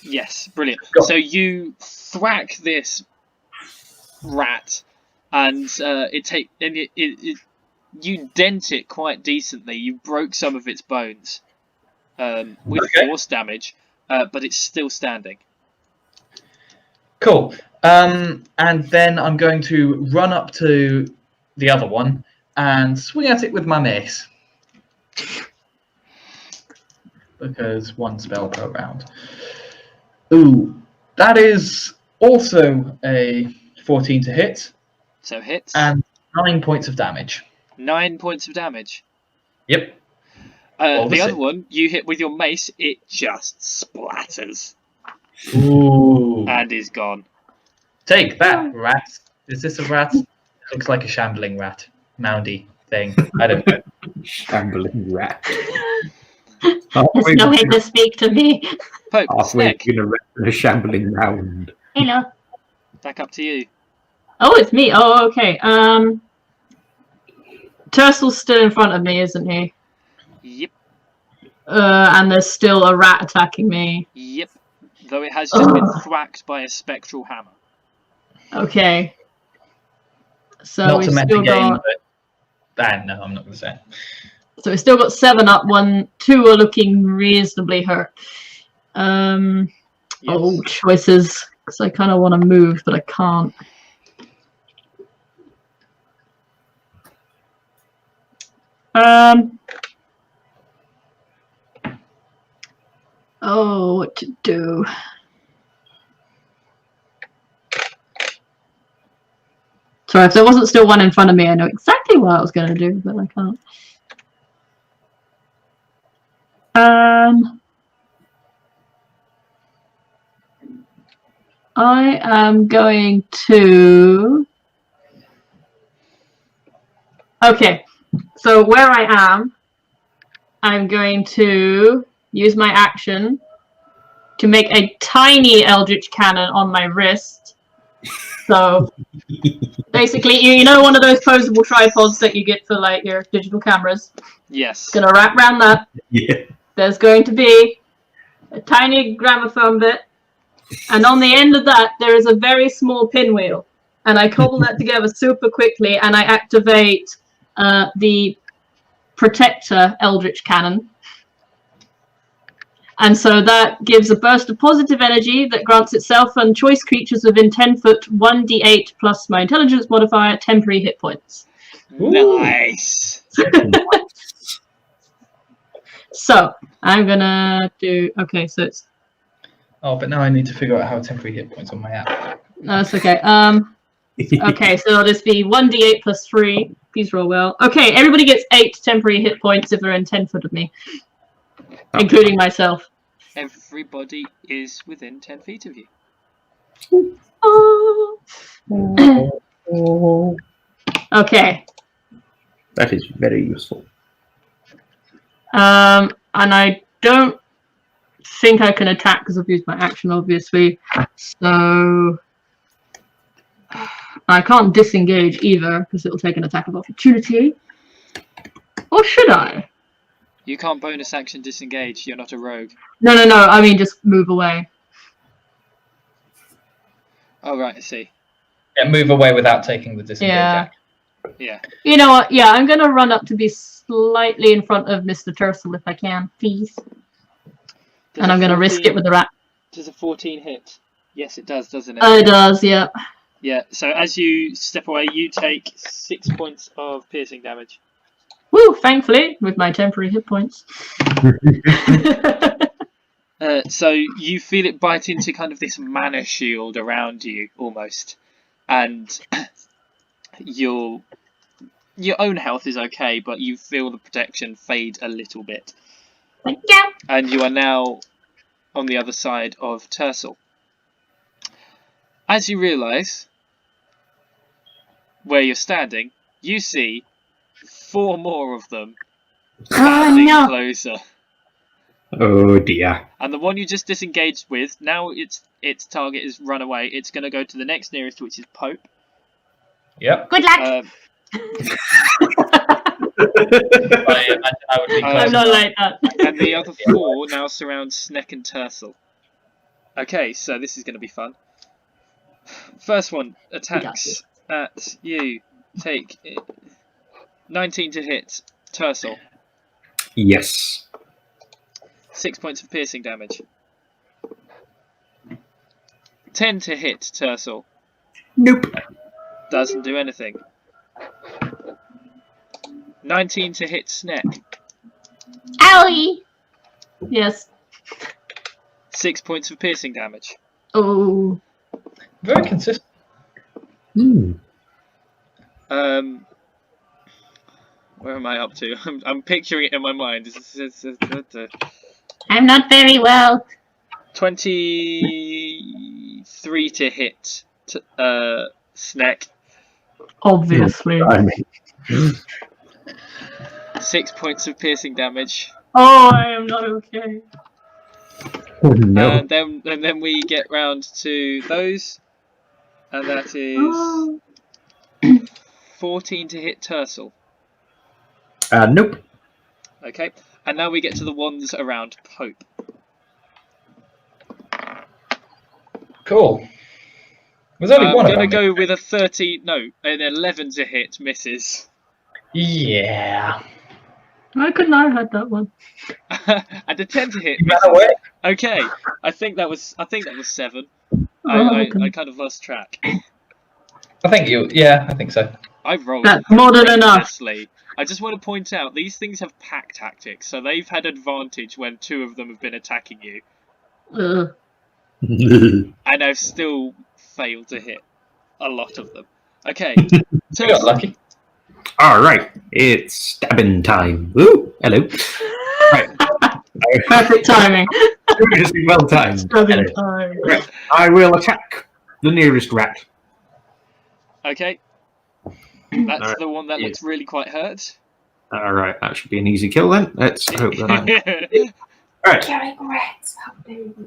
Yes, brilliant. Go. So you thwack this rat, and you dent it quite decently. You broke some of its bones with force damage, but it's still standing. Cool. And then I'm going to run up to the other one and swing at it with my mace. Because one spell per round. Ooh, that is also a 14 to hit. So hits. And 9 points of damage. 9 points of damage. Yep. The other one, you hit with your mace, it just splatters. Ooh. And is gone. Take that, rat. Is this a rat? It looks like a shambling rat. Moundy thing. I don't know. Shambling rat. There's no way to speak to me. Pope, Halfway Sneck, in a shambling round. Hello. back up to you. Oh, it's me. Oh, okay. Tursel's still in front of me, isn't he? Yep. And there's still a rat attacking me. Yep. Though it has just been thwacked by a spectral hammer. Okay. So Not we've to still metagame, got. but no, I'm not going to say. So we've still got 7 up. 2 are looking reasonably hurt. Yes. Oh, choices. Because I kind of want to move, but I can't. Oh, what to do? Sorry, if there wasn't still one in front of me, I know exactly what I was going to do, but I can't. I am going to Okay, so where I am, I'm going to use my action to make a tiny Eldritch Cannon on my wrist. So basically, you know one of those posable tripods that you get for like your digital cameras? Yes. Gonna wrap around that. Yeah. There's going to be a tiny gramophone bit, and on the end of that there is a very small pinwheel. And I cobble that together super quickly, and I activate the Protector Eldritch Cannon. And so that gives a burst of positive energy that grants itself and choice creatures within 10 foot 1d8 plus my intelligence modifier temporary hit points. Nice. So I'm gonna do. Okay, so it's. Oh, but now I need to figure out how temporary hit points on my app. No, it's okay. Okay, so it'll just be 1d8 plus 3. Please roll well. Okay, everybody gets 8 temporary hit points if they're in 10 foot of me, including myself. Everybody is within 10 feet of you. Oh. Okay. That is very useful. And I don't think I can attack because I've used my action, obviously. So I can't disengage either because it'll take an attack of opportunity. Or should I? You can't bonus action disengage. You're not a rogue. No. I mean, just move away. Oh, right, I see. Yeah, move away without taking the disengage Yeah. action. Yeah. You know what? Yeah, I'm gonna run up to be slightly in front of Mr. Tercel if I can, please. And I'm gonna risk it with the rat. Does a 14 hit? Yes, it does, doesn't it? It does, yeah. Yeah, so as you step away, you take 6 points of piercing damage. Woo, thankfully, with my temporary hit points. So you feel it bite into kind of this mana shield around you, almost. And your own health is okay, but you feel the protection fade a little bit. Yeah. And you are now on the other side of Tercel. As you realise where you're standing, you see 4 more of them standing closer. Oh dear. And the one you just disengaged with, now its target is run away. It's going to go to the next nearest, which is Pope. Yep. Good luck. I imagine I would be close I'm not enough. like that. And the other 4 now surround Sneck and Tercel. Okay, so this is going to be fun. First one attacks at you. Take 19 to hit Tercel. Yes. 6 points of piercing damage. 10 to hit Tercel. Nope. Doesn't do anything. 19 to hit Sneck. Owie. Yes. 6 points of piercing damage. Oh. Very consistent. Where am I up to? I'm picturing it in my mind. I'm not very well. 23 to hit Sneck. Obviously. I mean, 6 points of piercing damage. Oh, I am not okay. oh no. And then we get round to those. And that is 14 to hit Tercel. Nope. Okay. And now we get to the ones around Pope. Cool. There's only one I'm of going them. to go with a 30, no, an 11 to hit, misses. Yeah. Why couldn't I have had that one? And a 10 to hit, You ran misses. away? Okay, I think that was 7. Oh, I okay. kind of lost track. I think I think so. I rolled That's more than enough. horrendously. I just want to point out, these things have pack tactics, so they've had advantage when 2 of them have been attacking you. And I've still failed to hit a lot of them. Okay, You got lucky. All right, it's stabbing time. Ooh, hello. Right. Perfect timing. Seriously well timed. Struggling time. I will attack the nearest rat. Okay, That's Alright, the one that yeah. looks really quite hurt. Alright, that should be an easy kill then. Let's hope that I'm... Alright, Killing rats.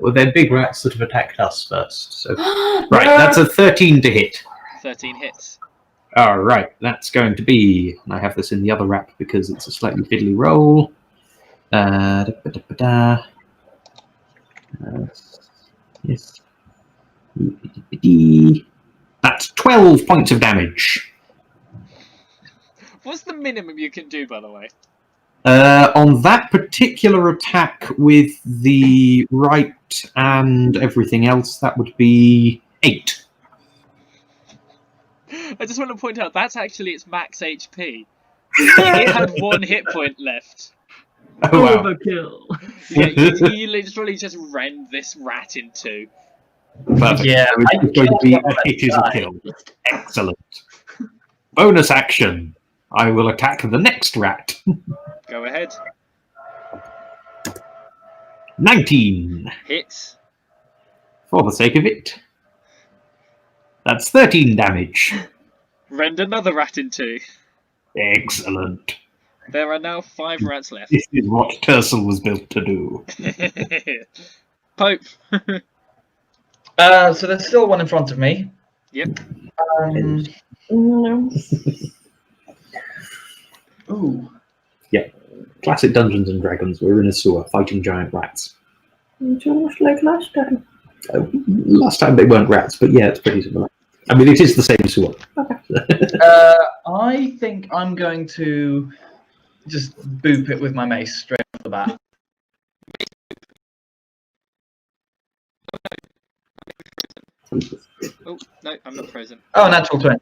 well, they're big rats that have attacked us first. So. Right, that's a 13 to hit. 13 hits. Alright, that's going to be... I have this in the other wrap because it's a slightly fiddly roll. Yes. That's 12 points of damage. What's the minimum you can do, by the way? On that particular attack with the right and everything else, that would be 8. I just want to point out that's actually its max HP. It had 1 hit point left. Oh, wow. Overkill. Yeah, you literally just rend this rat in 2. Perfect. Yeah, So it's going to be a hit is a kill. Excellent. Bonus action. I will attack the next rat. Go ahead. 19. Hits. For the sake of it. That's 13 damage. Rend another rat in 2. Excellent. There are now 5 rats left. This is what Tersel was built to do. Pope. So there's still one in front of me. Yep. No. Ooh. Classic Dungeons and Dragons. We're in a sewer fighting giant rats. It's almost like last time. Last time they weren't rats, but yeah, it's pretty similar. I mean, it is the same sewer. I think I'm going to just boop it with my mace straight off the bat. Oh, no, I'm not frozen. Oh, natural 20.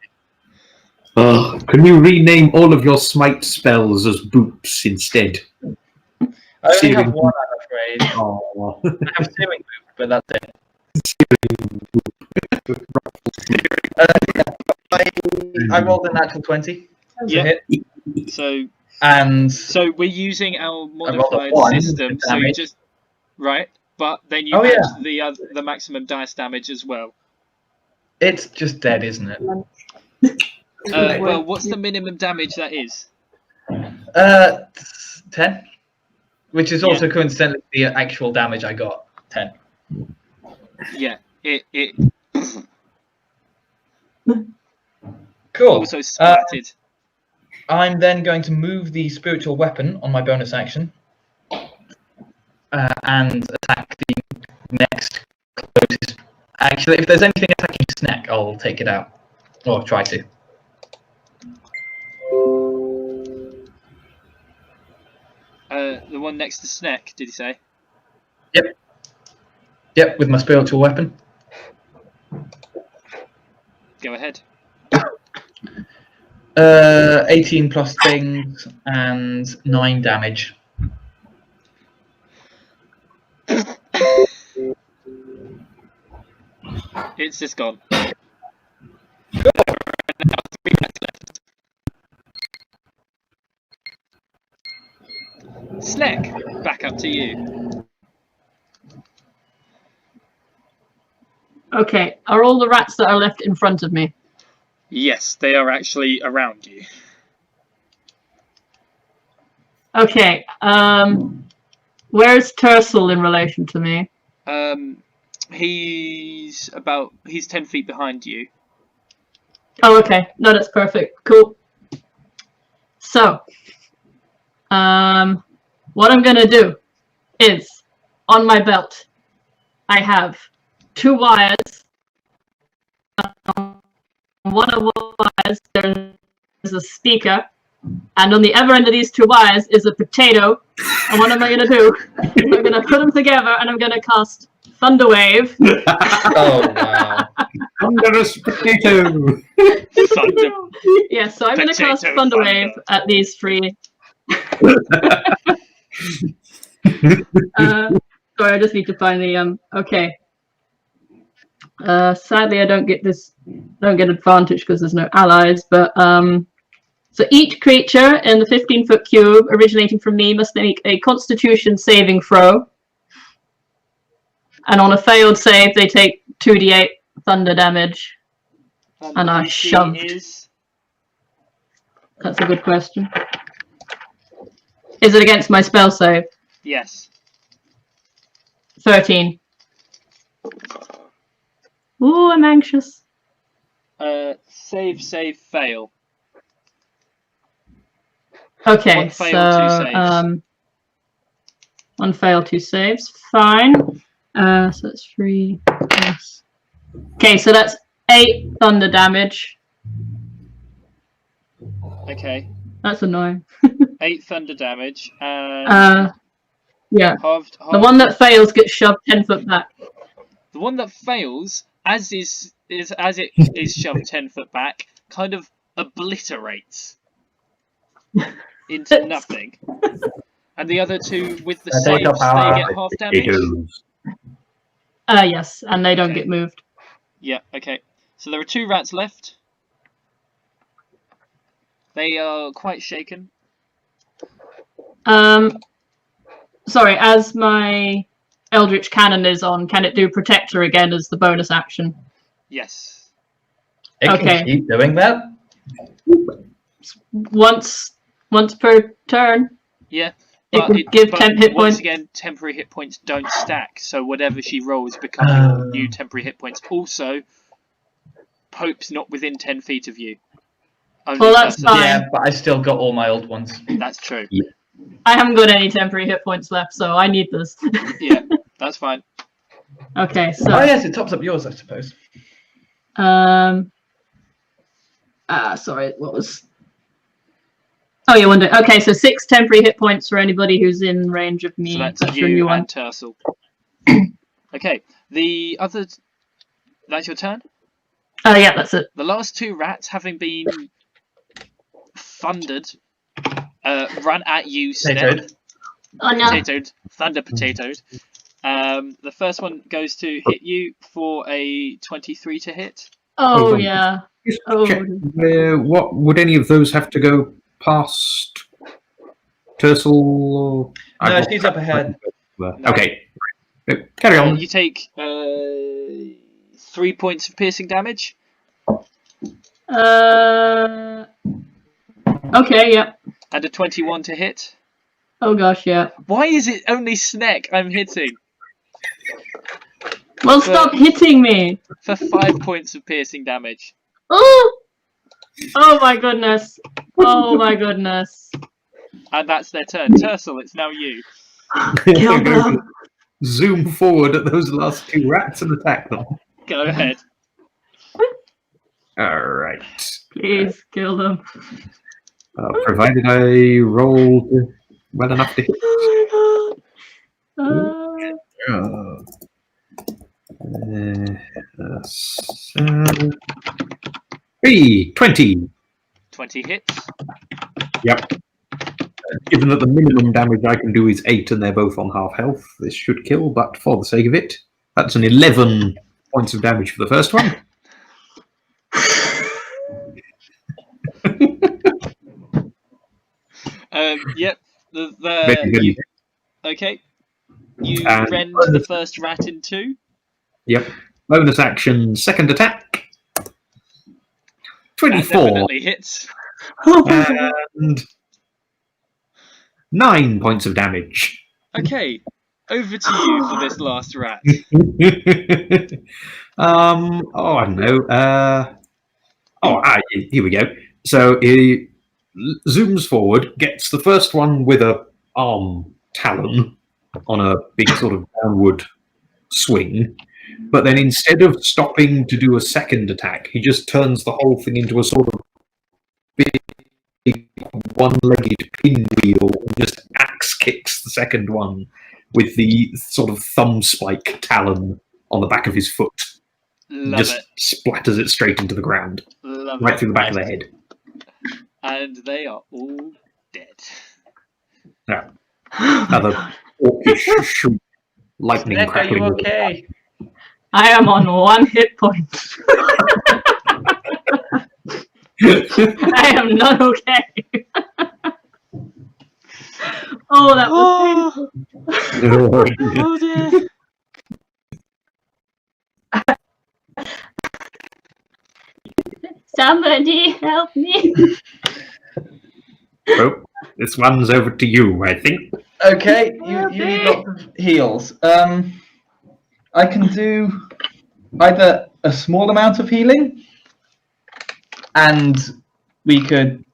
Can you rename all of your smite spells as boops instead? I only Searing have one, I'm afraid. Oh. I have searing boop, but that's it. I rolled a natural 20. That's Yeah. a hit. So we're using our rolled a modified 1 system, so you damage. just right, but then you Oh, add yeah. the maximum dice damage as well. It's just dead, isn't it? Well, what's the minimum damage that is? 10. Which is also coincidentally the actual damage I got. 10. Yeah, it Cool. also splatted. I'm then going to move the spiritual weapon on my bonus action and attack the next closest. Actually, if there's anything attacking Snack, I'll take it out. Or try to. The one next to Snack, did you say? Yep, with my spiritual weapon. Go ahead. 18 plus things and 9 damage. It's just gone. Snack, back up to you. Okay, are all the rats that are left in front of me? Yes, they are actually around you. Okay, where's Tersel in relation to me? He's 10 feet behind you. Oh, okay. No, that's perfect. Cool. So, what I'm gonna do is, on my belt, I have 2 wires. One of the wires, there's a speaker, and on the other end of these 2 wires is a potato. And what am I gonna do? I'm gonna put them together, and I'm gonna cast Thunder Wave. Oh, wow. Thunderous potato! Thunder. Yeah, so I'm gonna Potato cast Thunder thunder. Wave at these 3. Sorry, I just need to find the okay. Sadly, I don't get advantage because there's no allies. But so each creature in the 15-foot cube originating from me must make a Constitution saving throw, and on a failed save, they take 2d8 thunder damage. And I DC shoved. is That's a good question. Is it against my spell save? Yes. 13. Ooh, I'm anxious. Save, fail. Okay, One fail, two saves. One fail, two saves. Fine. So that's 3. Yes. Okay, so that's 8 thunder damage. Okay. That's annoying. 8 thunder damage and Yeah. halved. The one that fails gets shoved 10 foot back. The one that fails, as it is shoved 10 foot back, kind of obliterates into nothing. And the other two with the saves, they get half damage. Yes, and they don't get moved. Yeah, okay. So there are 2 rats left. They are quite shaken. Sorry, as my Eldritch Cannon is on, can it do Protector again as the bonus action? Yes. It can keep doing that. Once per turn. Yeah. It can give temp hit once points. again, temporary hit points don't stack, so whatever she rolls become your new temporary hit points. Also, Pope's not within 10 feet of you. Well, that's fine. Yeah, but I still got all my old ones. That's true. Yeah. I haven't got any temporary hit points left, so I need this. Yeah, that's fine. Okay, so. Oh yes, it tops up yours, I suppose. Sorry, what was? Oh yeah, one day. Okay, so 6 temporary hit points for anybody who's in range of me. So that's your new you one. and Tercel. Okay, the other. That's your turn? Oh yeah, that's it. The last 2 rats, having been thundered, run at you, Step. Oh no. Potatoed. Thunder potatoed. The first one goes to hit you for a 23 to hit. Oh Hold on. yeah. Just Oh. check, what would any of those have to go past Tercel? Or No, she's up ahead. Okay, carry on. You take 3 points of piercing damage. Okay, yeah. And a 21 to hit. Oh gosh, yeah. Why is it only Sneck I'm hitting? Well, stop hitting me. For 5 points of piercing damage. Oh! Oh my goodness. Oh my goodness. And that's their turn. Tercel, it's now you. Kill them. Zoom forward at those last 2 rats and attack them. Go ahead. Alright. Please kill them. Provided I rolled well enough to hit. Oh my god. 20. 20 hits. Yep. Given that the minimum damage I can do is 8 and they're both on half health, this should kill, but for the sake of it, that's an 11 points of damage for the first one. Yep. Okay. You rend the first rat in 2. Yep. Bonus action, second attack. 24. That definitely hits. And 9 points of damage. Okay. Over to you for this last rat. I don't know. Here we go. So he zooms forward, gets the first one with a arm talon on a big sort of downward swing, but then instead of stopping to do a second attack, he just turns the whole thing into a sort of big one-legged pinwheel and just axe kicks the second one with the sort of thumb spike talon on the back of his foot. Love it. Splatters it straight into the ground. Love right it. through the back of their head. And they are all dead. Yeah. Another orcish shriek, lightning Nick, are crackling. you okay? I am on 1 hit point. I am not okay. Oh, that was painful. Oh dear. Somebody help me. Oh, this one's over to you, I think. Okay, you need lots of heals. I can do either a small amount of healing, and it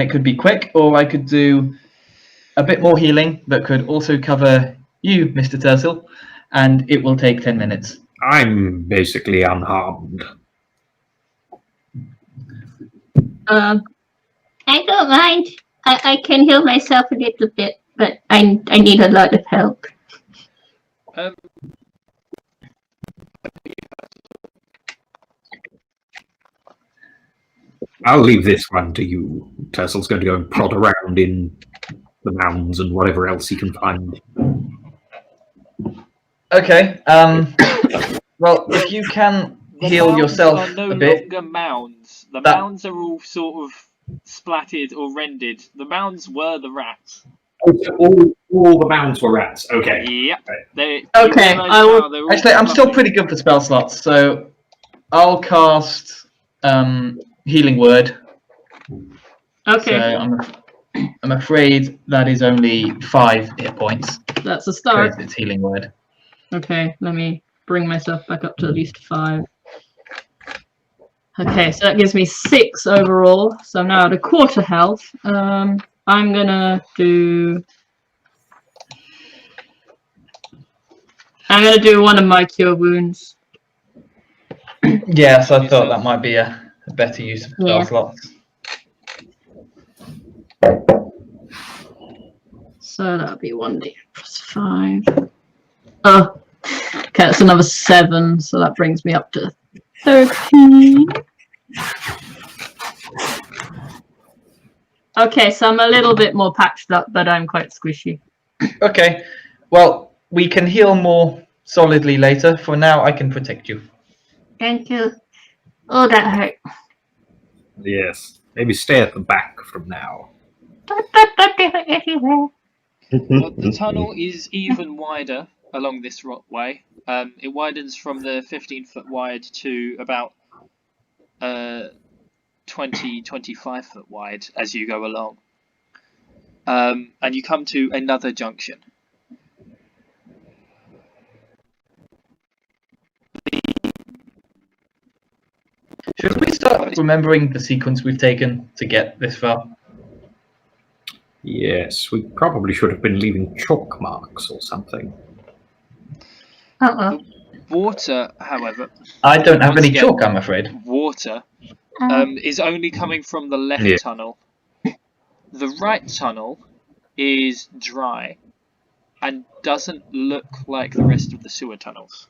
could be quick, or I could do a bit more healing, but could also cover you, Mr. Turtle, and it will take 10 minutes. I'm basically unharmed. I don't mind. I can heal myself a little bit, but I need a lot of help. I'll leave this one to you. Turtle's going to go and prod around in the mounds and whatever else he can find. Okay. Well, if you can heal yourself are no a bit. longer mounds. The That- mounds are all sort of splatted or rendered. The mounds were the rats. All the mounds were rats. Okay. Yep. Okay, I will. Actually, I'm still pretty good for spell slots, so I'll cast Healing Word. Okay, So I'm afraid that is only 5 hit points. that's a start. Because it's Healing Word. Okay, let me bring myself back up to at least 5. Okay, so that gives me 6 overall. So I'm now at a quarter health. I'm gonna do one of my cure wounds. Yes, I thought that might be a better use of spell Yeah. slots. So that'll be 1d plus 5. Oh, okay, that's another 7. So that brings me up to 13. Okay, so I'm a little bit more patched up, but I'm quite squishy. Okay, well, we can heal more solidly later. For now, I can protect you. Thank you. Oh, that hurt. Yes. Maybe stay at the back from now. But they hurt everywhere. Well, the tunnel is even wider along this way. It widens from the 15-foot wide to about 25 foot wide as you go along. And you come to another junction. Should we start remembering the sequence we've taken to get this far? Yes, we probably should have been leaving chalk marks or something. Uh-oh. Water, however, I don't have Once any again- chalk, I'm afraid. water is only coming from the left Yeah. tunnel. The right tunnel is dry and doesn't look like the rest of the sewer tunnels.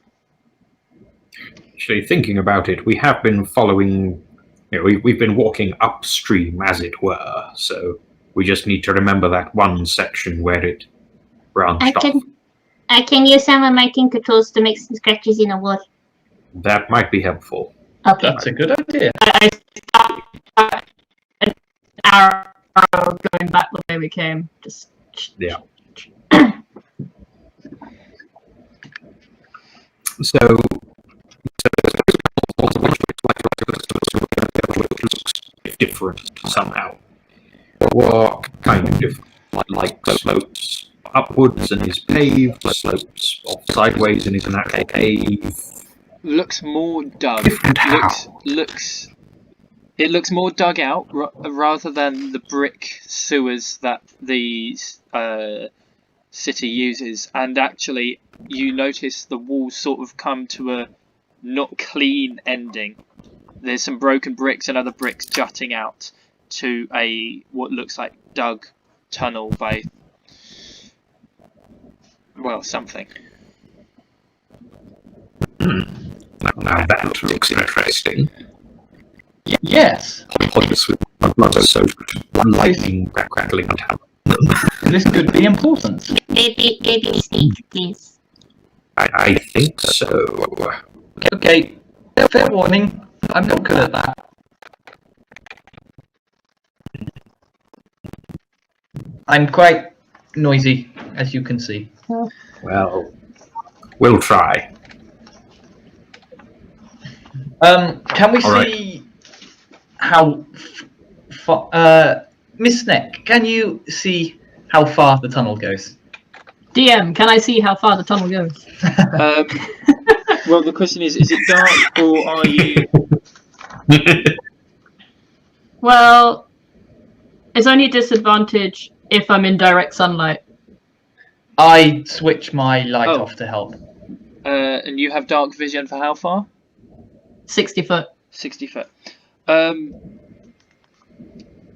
Actually, thinking about it, we have been following. We've been walking upstream, as it were. So we just need to remember that one section where it branched off. I can use some of my tinker tools to make some scratches in the wood. That might be helpful. Okay. That's a good idea. I stopped an arrow going back the way we came. Just Yeah. So different somehow. What kind of different? Like slopes upwards and is paved, slopes off sideways and is an actual cave. Looks more dug. Different how? It looks more dug out rather than the brick sewers that the city uses. And actually, you notice the walls sort of come to a not clean ending. There's some broken bricks and other bricks jutting out to what looks like dug tunnel by, well, something. Now that looks interesting. Yes, Points with blood soaked, lightning crackling down. this could be important. Baby steak, please. I think so. Okay, fair warning. I'm not good at that. I'm quite noisy, as you can see. Well, we'll try. Can we All right. see how Miss Sneck, can you see how far the tunnel goes? DM, can I see how far the tunnel goes? Well, the question is it dark or are you... Well, it's only a disadvantage if I'm in direct sunlight. I switch my light Oh. off to help. And you have dark vision for how far? 60 foot. 60 foot.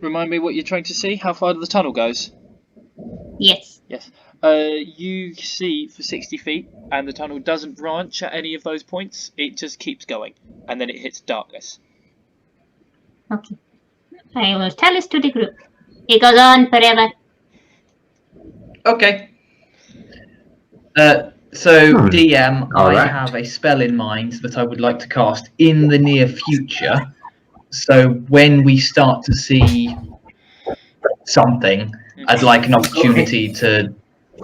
Remind me what you're trying to see? How far the tunnel goes? Yes. Yes. You see for 60 feet, and the tunnel doesn't branch at any of those points. It just keeps going, and then it hits darkness. Okay. I will tell this to the group. It goes on forever. Okay. So, DM, I Alright. have a spell in mind that I would like to cast in the near future. So, when we start to see something, I'd like an opportunity to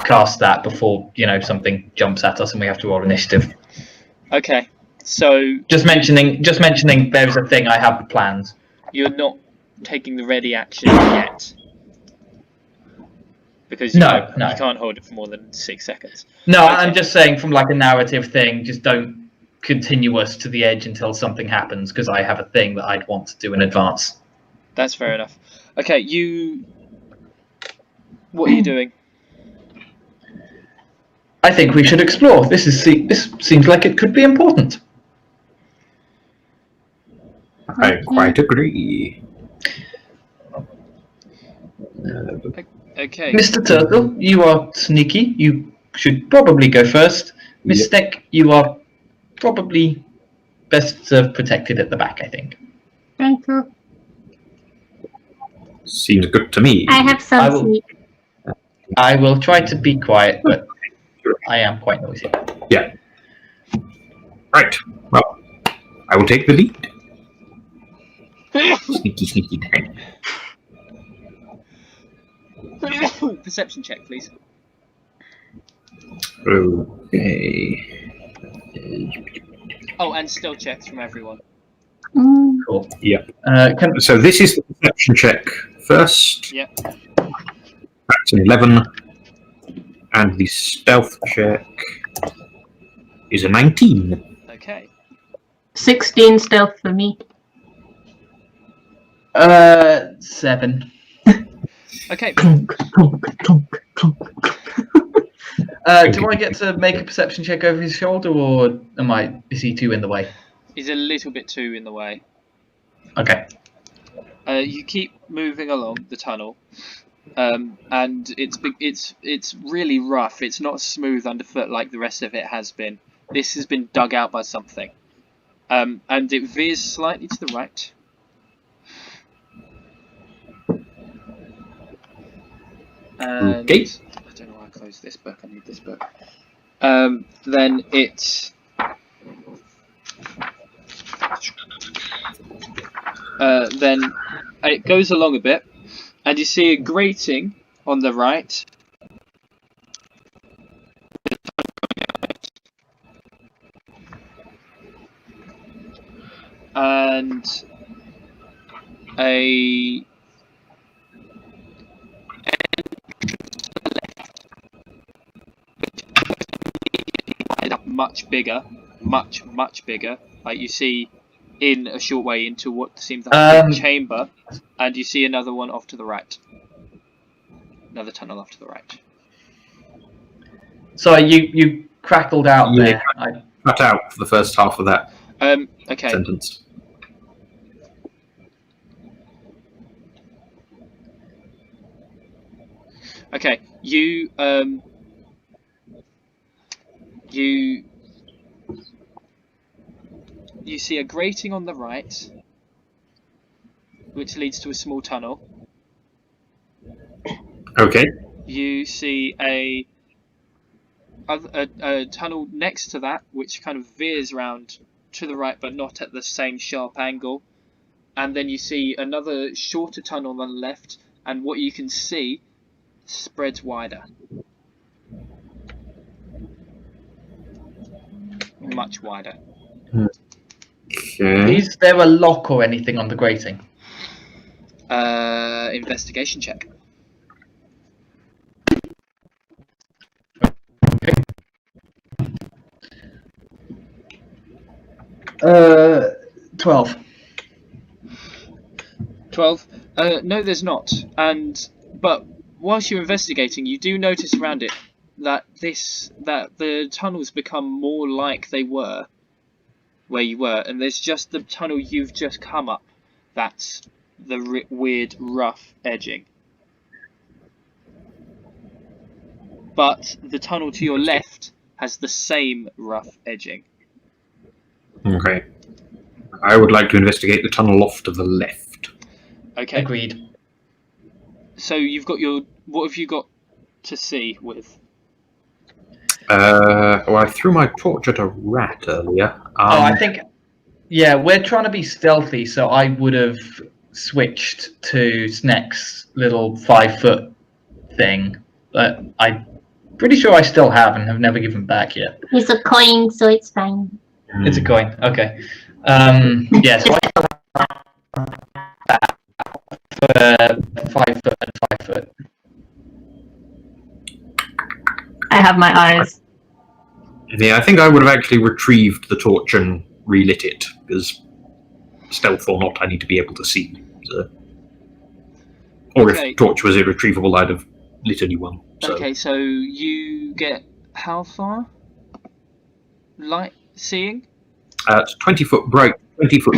cast that before, something jumps at us and we have to roll initiative. Okay, so Just mentioning there's a thing I have planned. you're not taking the ready action yet. Because you No. can't hold it for more than 6 seconds. No, Okay. I'm just saying from like a narrative thing, just don't continue us to the edge until something happens, because I have a thing that I'd want to do in advance. That's fair enough. Okay, what are you doing? I think we should explore. This seems like it could be important. I quite agree. Okay. Mr. Turtle, you are sneaky. You should probably go first. Miss Yep. Steck, you are probably best served protected at the back, I think. Thank you. Seems good to me. I have some I will- sneak. I will try to be quiet, but I am quite noisy. Yeah. Right. Well, I will take the lead. Sneaky tiny. Perception check, please. Okay. Oh, and stealth checks from everyone. Mm. Cool. Yep. Can, So this is the perception check first. Yep. That's an 11. And the stealth check is a 19. Okay. 16 stealth for me. 7. Okay. Clunk, clunk, clunk, clunk. Do I get to make a perception check over his shoulder, or is he too in the way? He's a little bit too in the way. Okay. You keep moving along the tunnel, and it's really rough. It's not smooth underfoot like the rest of it has been. This has been dug out by something, and it veers slightly to the right. And Okay. I don't know why I closed this book. I need this book. Then it. Then it goes along a bit, and you see a grating on the right. And a much bigger, much bigger. Like you see in a short way into what seems like a big chamber, and you see another one off to the right. Another tunnel off to the right. So you crackled out Yeah. there. Cut out for the first half of that Okay. sentence. Okay. You see a grating on the right, which leads to a small tunnel. Okay. You see a tunnel next to that, which kind of veers round to the right, but not at the same sharp angle. And then you see another shorter tunnel on the left, and what you can see spreads wider. Much wider. Okay. Is there a lock or anything on the grating? Investigation check. 12. 12. No, there's not. But whilst you're investigating, you do notice around it that the tunnels become more like they were where you were, and there's just the tunnel you've just come up. That's the weird rough edging. But the tunnel to your left has the same rough edging. Okay. I would like to investigate the tunnel off to the left. Okay. Agreed. So you've got your. What have you got to see with? Well, I threw my torch at a rat earlier. I think... Yeah, we're trying to be stealthy, so I would have switched to Sneck's little 5-foot thing. But I'm pretty sure I still have and have never given back yet. It's a coin, so it's fine. It's a coin. Okay. Yeah, so I for 5 foot and 5 foot. I have my eyes. Yeah, I think I would have actually retrieved the torch and relit it, because stealth or not, I need to be able to see. So. Or Okay. if torch was irretrievable, I'd have lit a new one. So. Okay, so you get how far? Light seeing? It's 20 foot bright, 20 foot.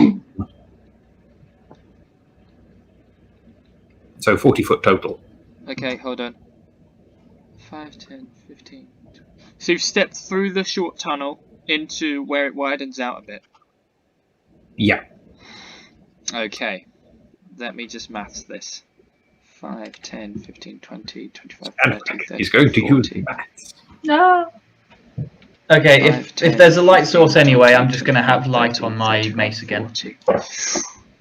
So 40 foot total. Okay, hold on. 5, 10, 15. So you've stepped through the short tunnel into where it widens out a bit. Yeah. Okay. Let me just maths this. 5, 10, 15, 20, 25, And 30, 30, he's going to 40. use maths. No. Okay, 5, if 10, there's a light source 15, anyway, 20, I'm just going to have 25, light 30, on my 35, mace again. 40.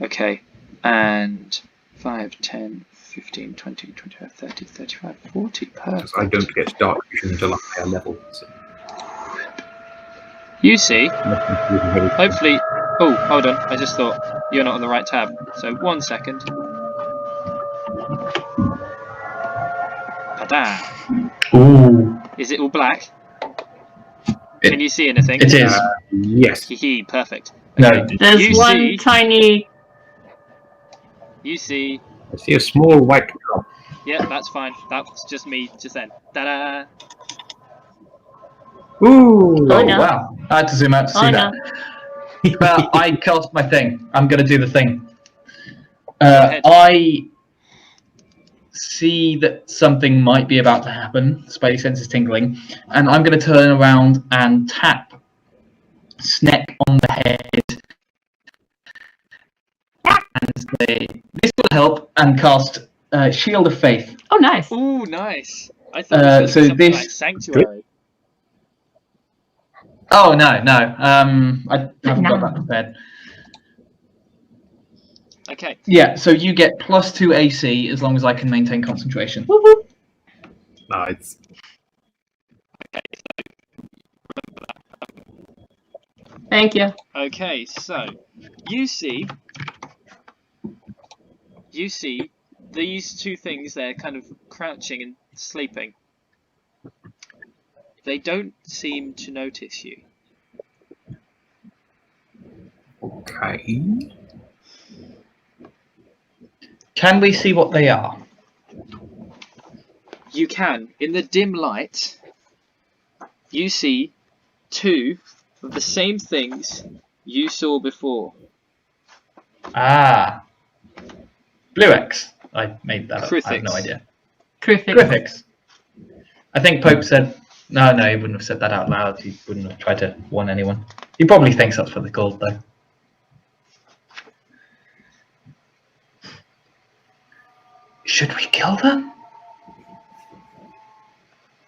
Okay. And 5, 10, 15, 20, 25, 30, 35, 40. Because Perfect. I don't get dark vision until a higher level. So. You see, hopefully... Oh, hold on. I just thought you're not on the right tab. So 1 second. Ta-da! Ooh. Is it all black? Can you see anything? It is. Yes. Hee perfect. No. There's You one see- tiny. You see... I see a small white drop. Yeah, that's fine. That's just me just then. Ta-da! Ooh! Oh, Oh, no. wow. I had to zoom out to see Oh, that. no. Well, I cast my thing. I'm going to do the thing. ahead. I see that something might be about to happen. Spidey sense is tingling. And I'm going to turn around and tap Sneck on the head. And this will help, and cast Shield of Faith. Oh, nice. Ooh, nice. I thought it was so something this- like Sanctuary. Oh, no. I haven't got that prepared. Okay. Yeah, so you get +2 AC as long as I can maintain concentration. Nice. Thank you. Okay, so you see these two things there kind of crouching and sleeping. They don't seem to notice you. Okay. Can we see what they are? You can, in the dim light, you see two of the same things you saw before. Ah. Blue X. I made that up. I have no Kruthiks. idea. Kruthiks. Kruthiks. I think Pope said... No, he wouldn't have said that out loud. He wouldn't have tried to warn anyone. He probably thinks that's what they're called, though. Should we kill them?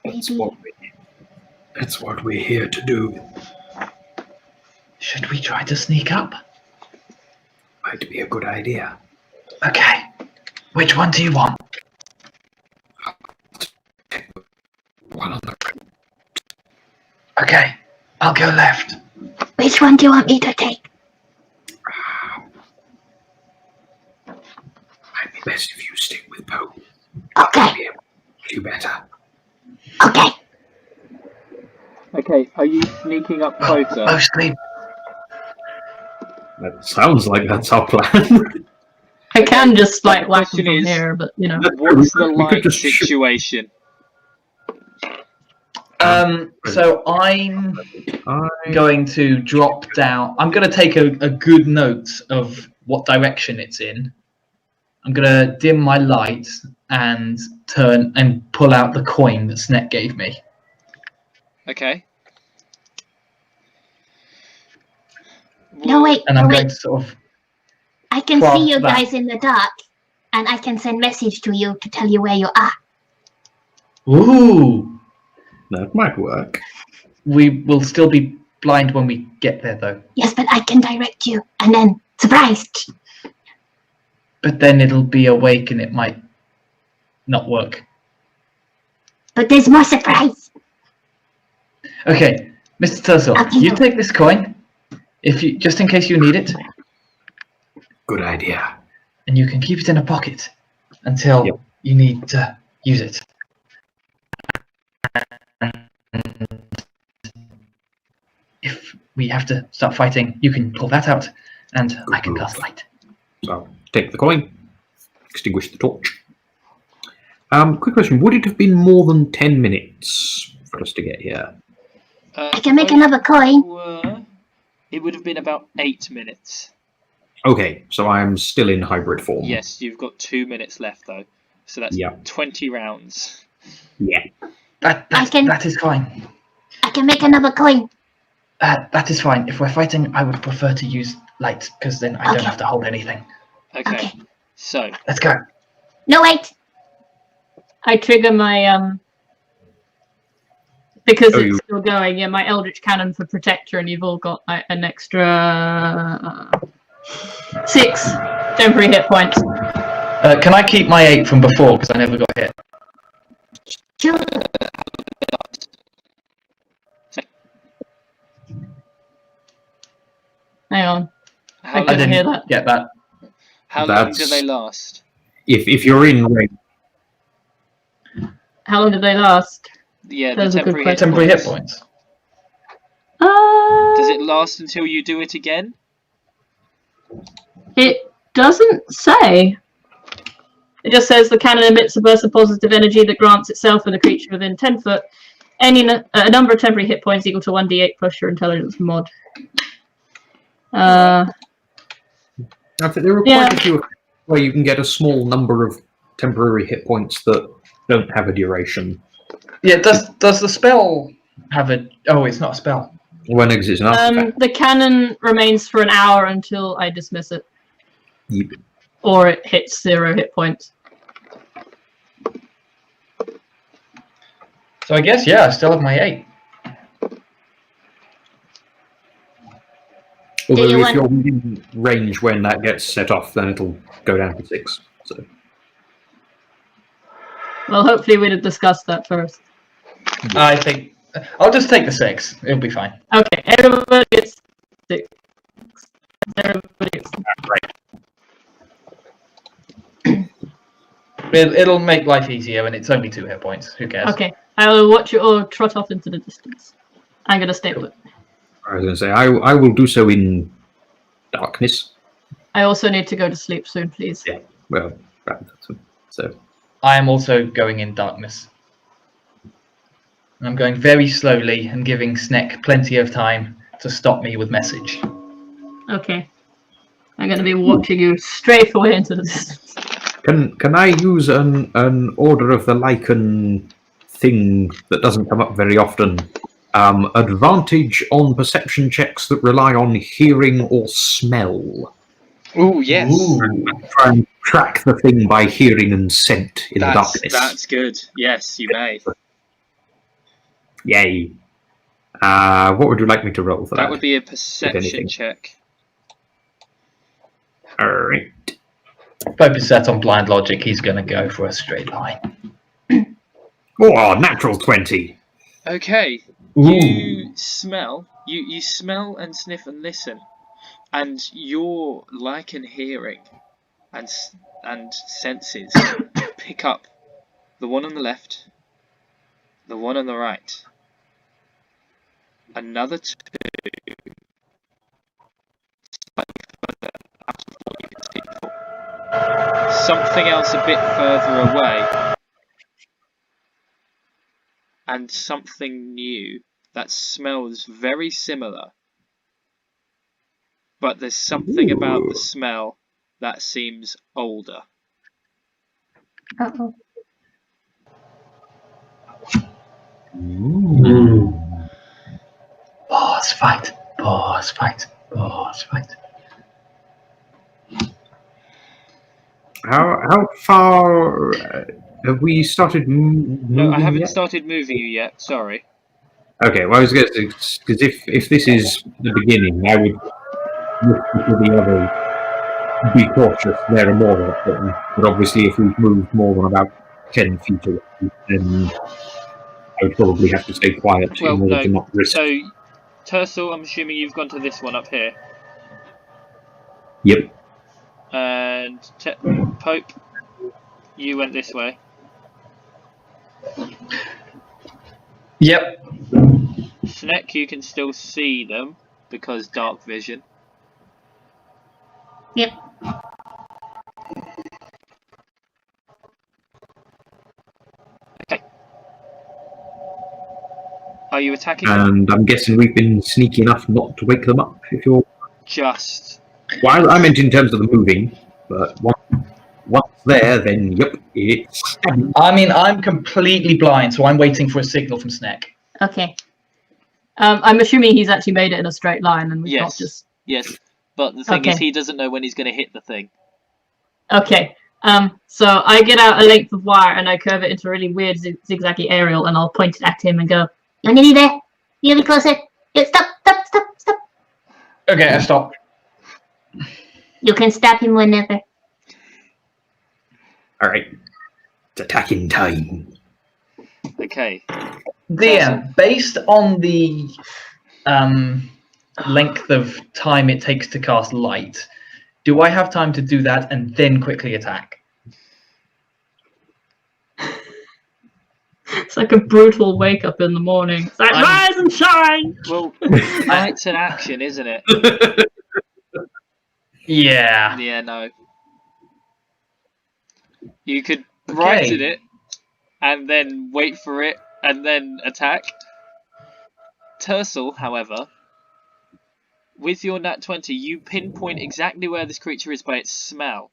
That's what we're here to do. Should we try to sneak up? Might be a good idea. Okay. Which one do you want? One on the Okay. I'll go left. Which one do you want me to take? I you better. Okay. Okay, are you sneaking up closer? Mostly. That sounds like that's our plan. I can just but like the whack them question from is- here, but you know. What's the We could light just shoot. situation? So I'm I... going to drop down. I'm going to take a good note of what direction it's in. I'm going to dim my light and turn and pull out the coin that Sneck gave me. Okay. No, wait. And I'm going to sort of. I can craft see you that. guys in the dark, and I can send message to you to tell you where you are. Ooh! That might work. We will still be blind when we get there, though. Yes, but I can direct you, and then surprised. But then it'll be awake and it might not work. But there's more surprise. Okay, Mr. Turtle, Okay. you take this coin, if you just in case you need it, Good idea. and you can keep it in a pocket until Yep. you need to use it. If we have to start fighting, you can pull that out, and I can cast light. So, take the coin, extinguish the torch. Quick question. Would it have been more than 10 minutes for us to get here? I can make another coin. It would have been about 8 minutes. Okay, so I'm still in hybrid form. Yes, you've got 2 minutes left though. So that's Yeah. 20 rounds. Yeah. That is fine. I can make another coin. That is fine. If we're fighting, I would prefer to use light, because then I don't Okay. have to hold anything. Okay. Okay. So, Let's go. No, wait. I trigger my because Oh, it's you- still going. Yeah, my Eldritch Cannon for Protector, and you've all got an extra 6 temporary hit points. Can I keep my 8 from before, because I never got hit? Sure. Hang on, how I I couldn't didn't hear that. get that. how long do That's- they last? If you're in range, How long did they last? Yeah, That was the a good temporary question. Temporary hit points. Does it last until you do it again? It doesn't say. It just says the cannon emits a burst of positive energy that grants itself and the creature within 10 foot a number of temporary hit points equal to 1d8 plus your intelligence mod. I think there are Yeah. quite a few where you can get a small number of temporary hit points that don't have a duration. Yeah, does the spell have a... Oh, it's not a spell. When exists an artifact. The cannon remains for an hour until I dismiss it, Yep. or it hits 0 hit points. So I guess, yeah, I still have my 8. Although you if want- you're within range when that gets set off, then it'll go down to 6. So Well, hopefully we'd have discussed that first. I think... I'll just take the 6. It'll be fine. Okay, everybody gets 6. Everybody gets 6. It'll make life easier, and it's only 2 hit points. Who cares? Okay, I will watch you all trot off into the distance. I'm gonna stay put. I was going to say, I will do so in darkness. I also need to go to sleep soon, please. Yeah. Well, so I am also going in darkness. I'm going very slowly and giving Sneck plenty of time to stop me with message. Okay. I'm gonna be watching you strafe away into the distance. can I use an Order of the Lycan thing that doesn't come up very often? Advantage on perception checks that rely on hearing or smell. Oh yes, Try and track the thing by hearing and scent in the darkness. that's good. Yes, you may. Yay. What would you like me to roll for that? That would be a perception anything. check. Alright. If I set on blind logic, he's going to go for a straight line. Oh, natural 20. Okay. You smell. You smell and sniff and listen, and your Lycan hearing and senses pick up the one on the left, the one on the right. Another 2. Something else a bit further away. And something new that smells very similar. But there's something about the smell that seems older. Uh-oh. Boss fight. Boss fight. Boss fight. How far have we started moving? No, I haven't yet? started moving you yet. Sorry. Okay, well, I was going to say, because if this is the beginning, I would look for the others. Be cautious there and more, but obviously, if we've moved more than about 10 feet away, then I would probably have to stay quiet Well, in order no. to not risk. So, Tercel, I'm assuming you've gone to this one up here. Yep. And Pope, you went this way. Yep. Sneck, you can still see them because dark vision. Yep. Okay. Are you attacking? And I'm guessing we've been sneaky enough not to wake them up. If you're, Just. well, I meant in terms of the moving, but once there, then yep, it's. I mean, I'm completely blind, so I'm waiting for a signal from Sneck. Okay. I'm assuming he's actually made it in a straight line and we've not Yes. just. Yes. But the thing is, Okay. he doesn't know when he's going to hit the thing. Okay. So I get out a length of wire and I curve it into a really weird zigzaggy aerial and I'll point it at him and go, You're nearly there. Nearly closer. Yeah, stop. Okay, I stopped. You can stab him whenever. All right, it's attacking time. Okay. DM, based on the length of time it takes to cast light, do I have time to do that and then quickly attack? it's like a brutal wake up in the morning. It's like, rise and shine! Well, light's an action, isn't it? Yeah. Yeah, no. You could brighten it, and then wait for it, and then attack. Tercel, however, with your nat 20, you pinpoint exactly where this creature is by its smell.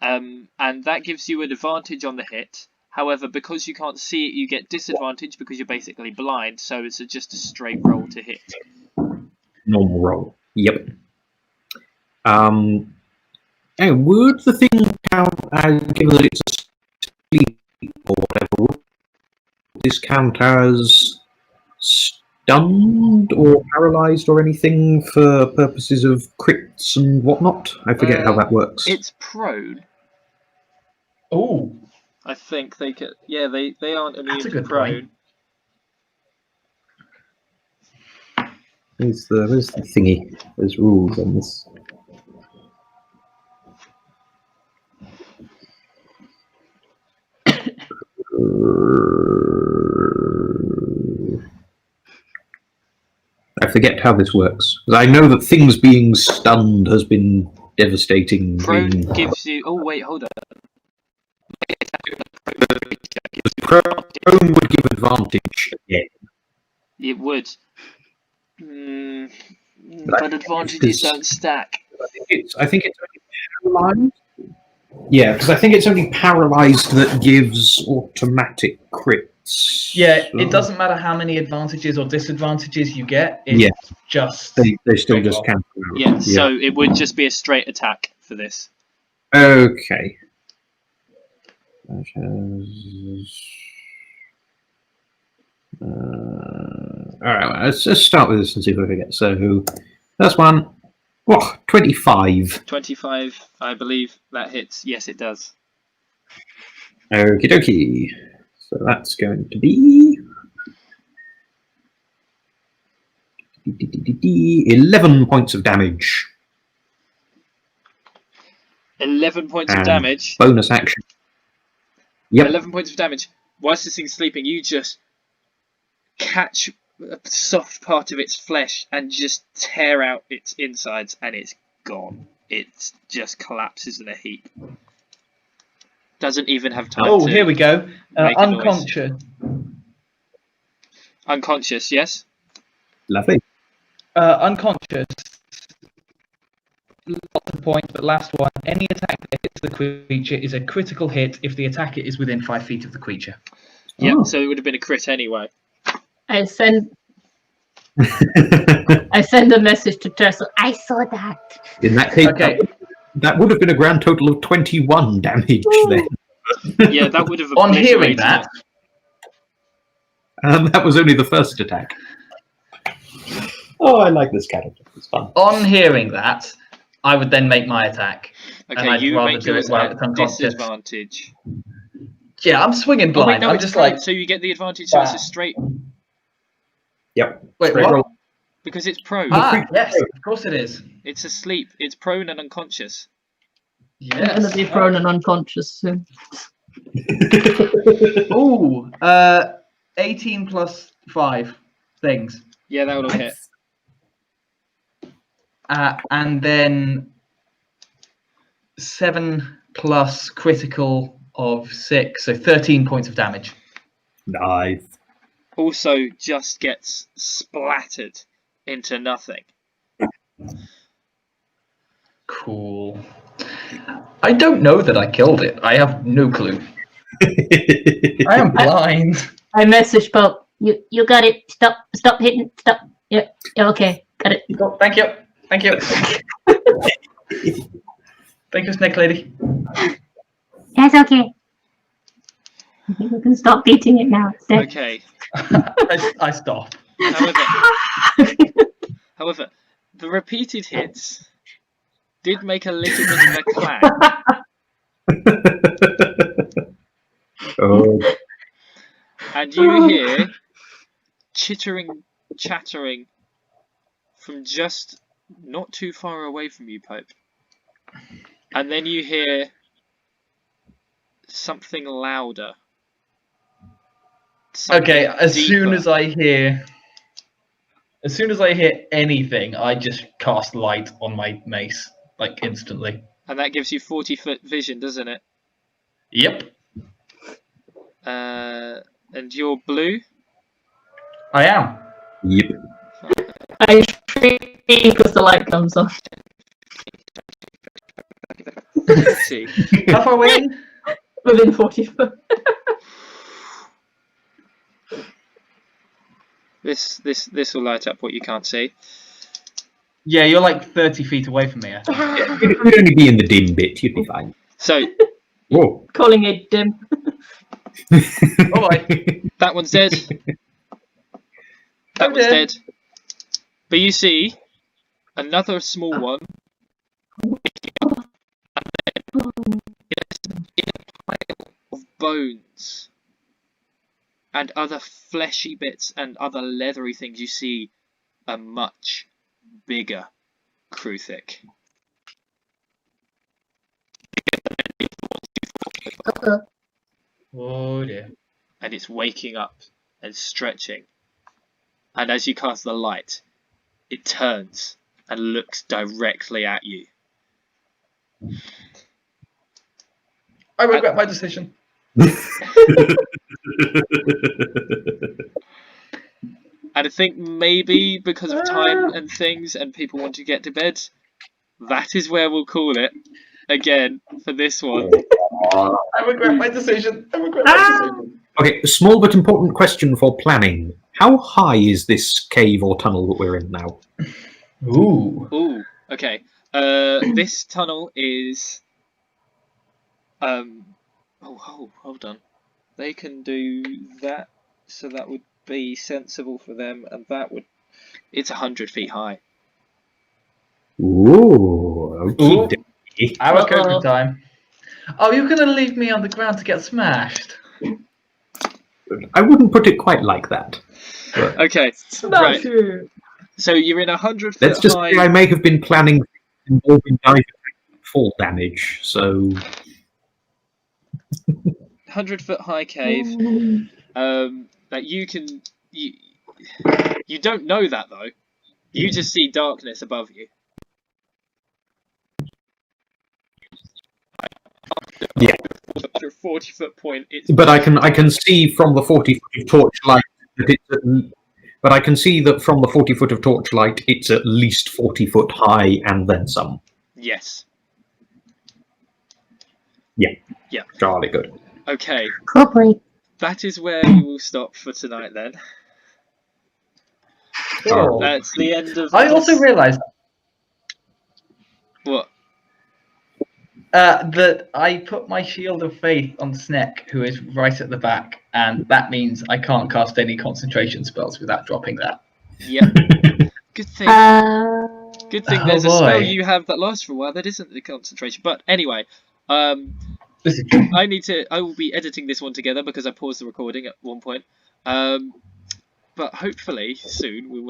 And that gives you an advantage on the hit. However, because you can't see it, you get disadvantage because you're basically blind, so it's just a straight roll to hit. Normal roll. Yep. And would the thing count as, given that it's asleep or whatever, would this count as stunned or paralysed or anything for purposes of crits and whatnot? I forget how that works. It's prone. Oh, I think they could. Yeah, they aren't immune That's a to good prone. point. Where's the thingy? There's rules on this. I forget how this works. I know that things being stunned has been devastating. Prone gives you. Oh wait, hold on. Prone would give advantage. Yeah. It would. But advantages don't stack. I think it's only paralysed. Yeah, because I think it's only paralysed that gives automatic crits. yeah. It doesn't matter how many advantages or disadvantages you get. It's Yeah. just They still straight just roll. cancel out. Yeah, so it would just be a straight attack for this. Okay. Alright, let's start with this and see if I forget. So, that's one. Oh, 25. 25, I believe that hits. Yes, it does. Okie dokie. So that's going to be 11 points of damage. 11 points of And damage. Bonus action. Yep. 11 points of damage. Whilst this thing's sleeping, you just catch a soft part of its flesh and just tear out its insides, and it's gone. It just collapses in a heap. Doesn't even have time Oh, to here we go. make a noise. Unconscious. Unconscious, yes? Lovely. Unconscious. Lots of points, but last one. Any attack that hits the creature is a critical hit if the attacker is within 5 feet of the creature. Yeah, Oh. so it would have been a crit anyway. I send a message to Tessa. I saw that. In that case, Okay. that would have been a grand total of 21 damage then. Yeah, that would have On hearing obliterated that, it. That was only the first attack. Oh, I like this character. It's fun. I would then make my attack. And Okay, I'd you rather make do yours it while at it's unconscious. disadvantage. Yeah, I'm swinging Oh blind. wait, no, I'm it's just prone, like, so you get the advantage, so it's a straight, Yep. wait, Straight what? roll. because it's prone. Ah, yes, of course it is. It's asleep, it's prone and unconscious. I'm going to be prone and unconscious soon. Ooh, 18 plus 5 things. Yeah, that will hit. And then 7 plus critical of 6, so 13 points of damage. Nice. Also just gets splattered into nothing. Cool. I don't know that I killed it. I have no clue. I am blind. I messaged Pope. You got it. Stop hitting. Stop. Yep. Yeah, okay. Got it. Thank you. Thank you. Thank you, Snake Lady. That's okay. You can stop beating it now. It's dead. Okay. I stop. However, the repeated hits did make a little bit of a clang. Oh, And you hear chattering from just not too far away from you, Pope. And then you hear something louder. Okay, Something as soon deeper. as I hear anything, I just cast light on my mace, like instantly. And that gives you 40-foot vision, doesn't it? Yep, And you're blue? I am. yep. I shriek because the light comes on. See. How far away? Within 40 foot. This will light up what you can't see. Yeah, you're like 30 feet away from me, I think. You'd only be in the dim bit. You'd be fine. So Whoa. Calling it dim. Alright. that one's dead. That I'm one's dead. dead. But you see another small one in a pile of bones and other fleshy bits and other leathery things. You see a much bigger Kruthik. Oh dear. And it's waking up and stretching. And as you cast the light, it turns and looks directly at you. I regret my decision. And I think maybe because of time and things and people want to get to bed, that is where we'll call it again for this one. I regret my decision. Okay, small but important question for planning. How high is this cave or tunnel that we're in now? Ooh. Ooh, okay. This tunnel is... hold on. They can do that, so that would be sensible for them, and that would... It's 100 feet high. Ooh, okay. Our cooking time. Oh, you're gonna leave me on the ground to get smashed? I wouldn't put it quite like that. But Okay, It's not right. true. So you're in 100 foot let's just high... say I may have been planning involving dive fall damage, so 100-foot high cave. That you can you don't know that though. You just see darkness above you. Yeah. After a 40-foot point, it's. But I can see from the 40-foot of torchlight that it's. But I can see that from the 40-foot of torchlight, it's at least 40-foot high and then some. Yes. Yeah. Yeah. Jolly good. Okay. Probably. That is where we will stop for tonight then. Cool. That's the end of. I also realised What? that I put my Shield of Faith on Sneck, who is right at the back, and that means I can't cast any concentration spells without dropping that. Yep. Good thing. Good thing Oh there's a spell boy. you have that lasts for a while that isn't the concentration. But anyway, This is true. I will be editing this one together because I paused the recording at one point. But hopefully soon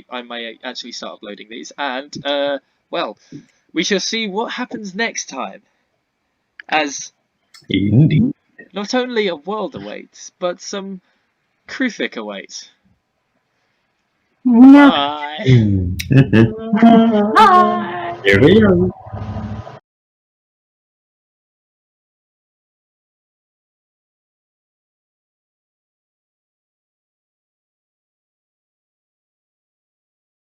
I may actually start uploading these, and well, we shall see what happens next time. As Indeed. not only a world awaits, but some Kruthik awaits. No. Bye. Here we go.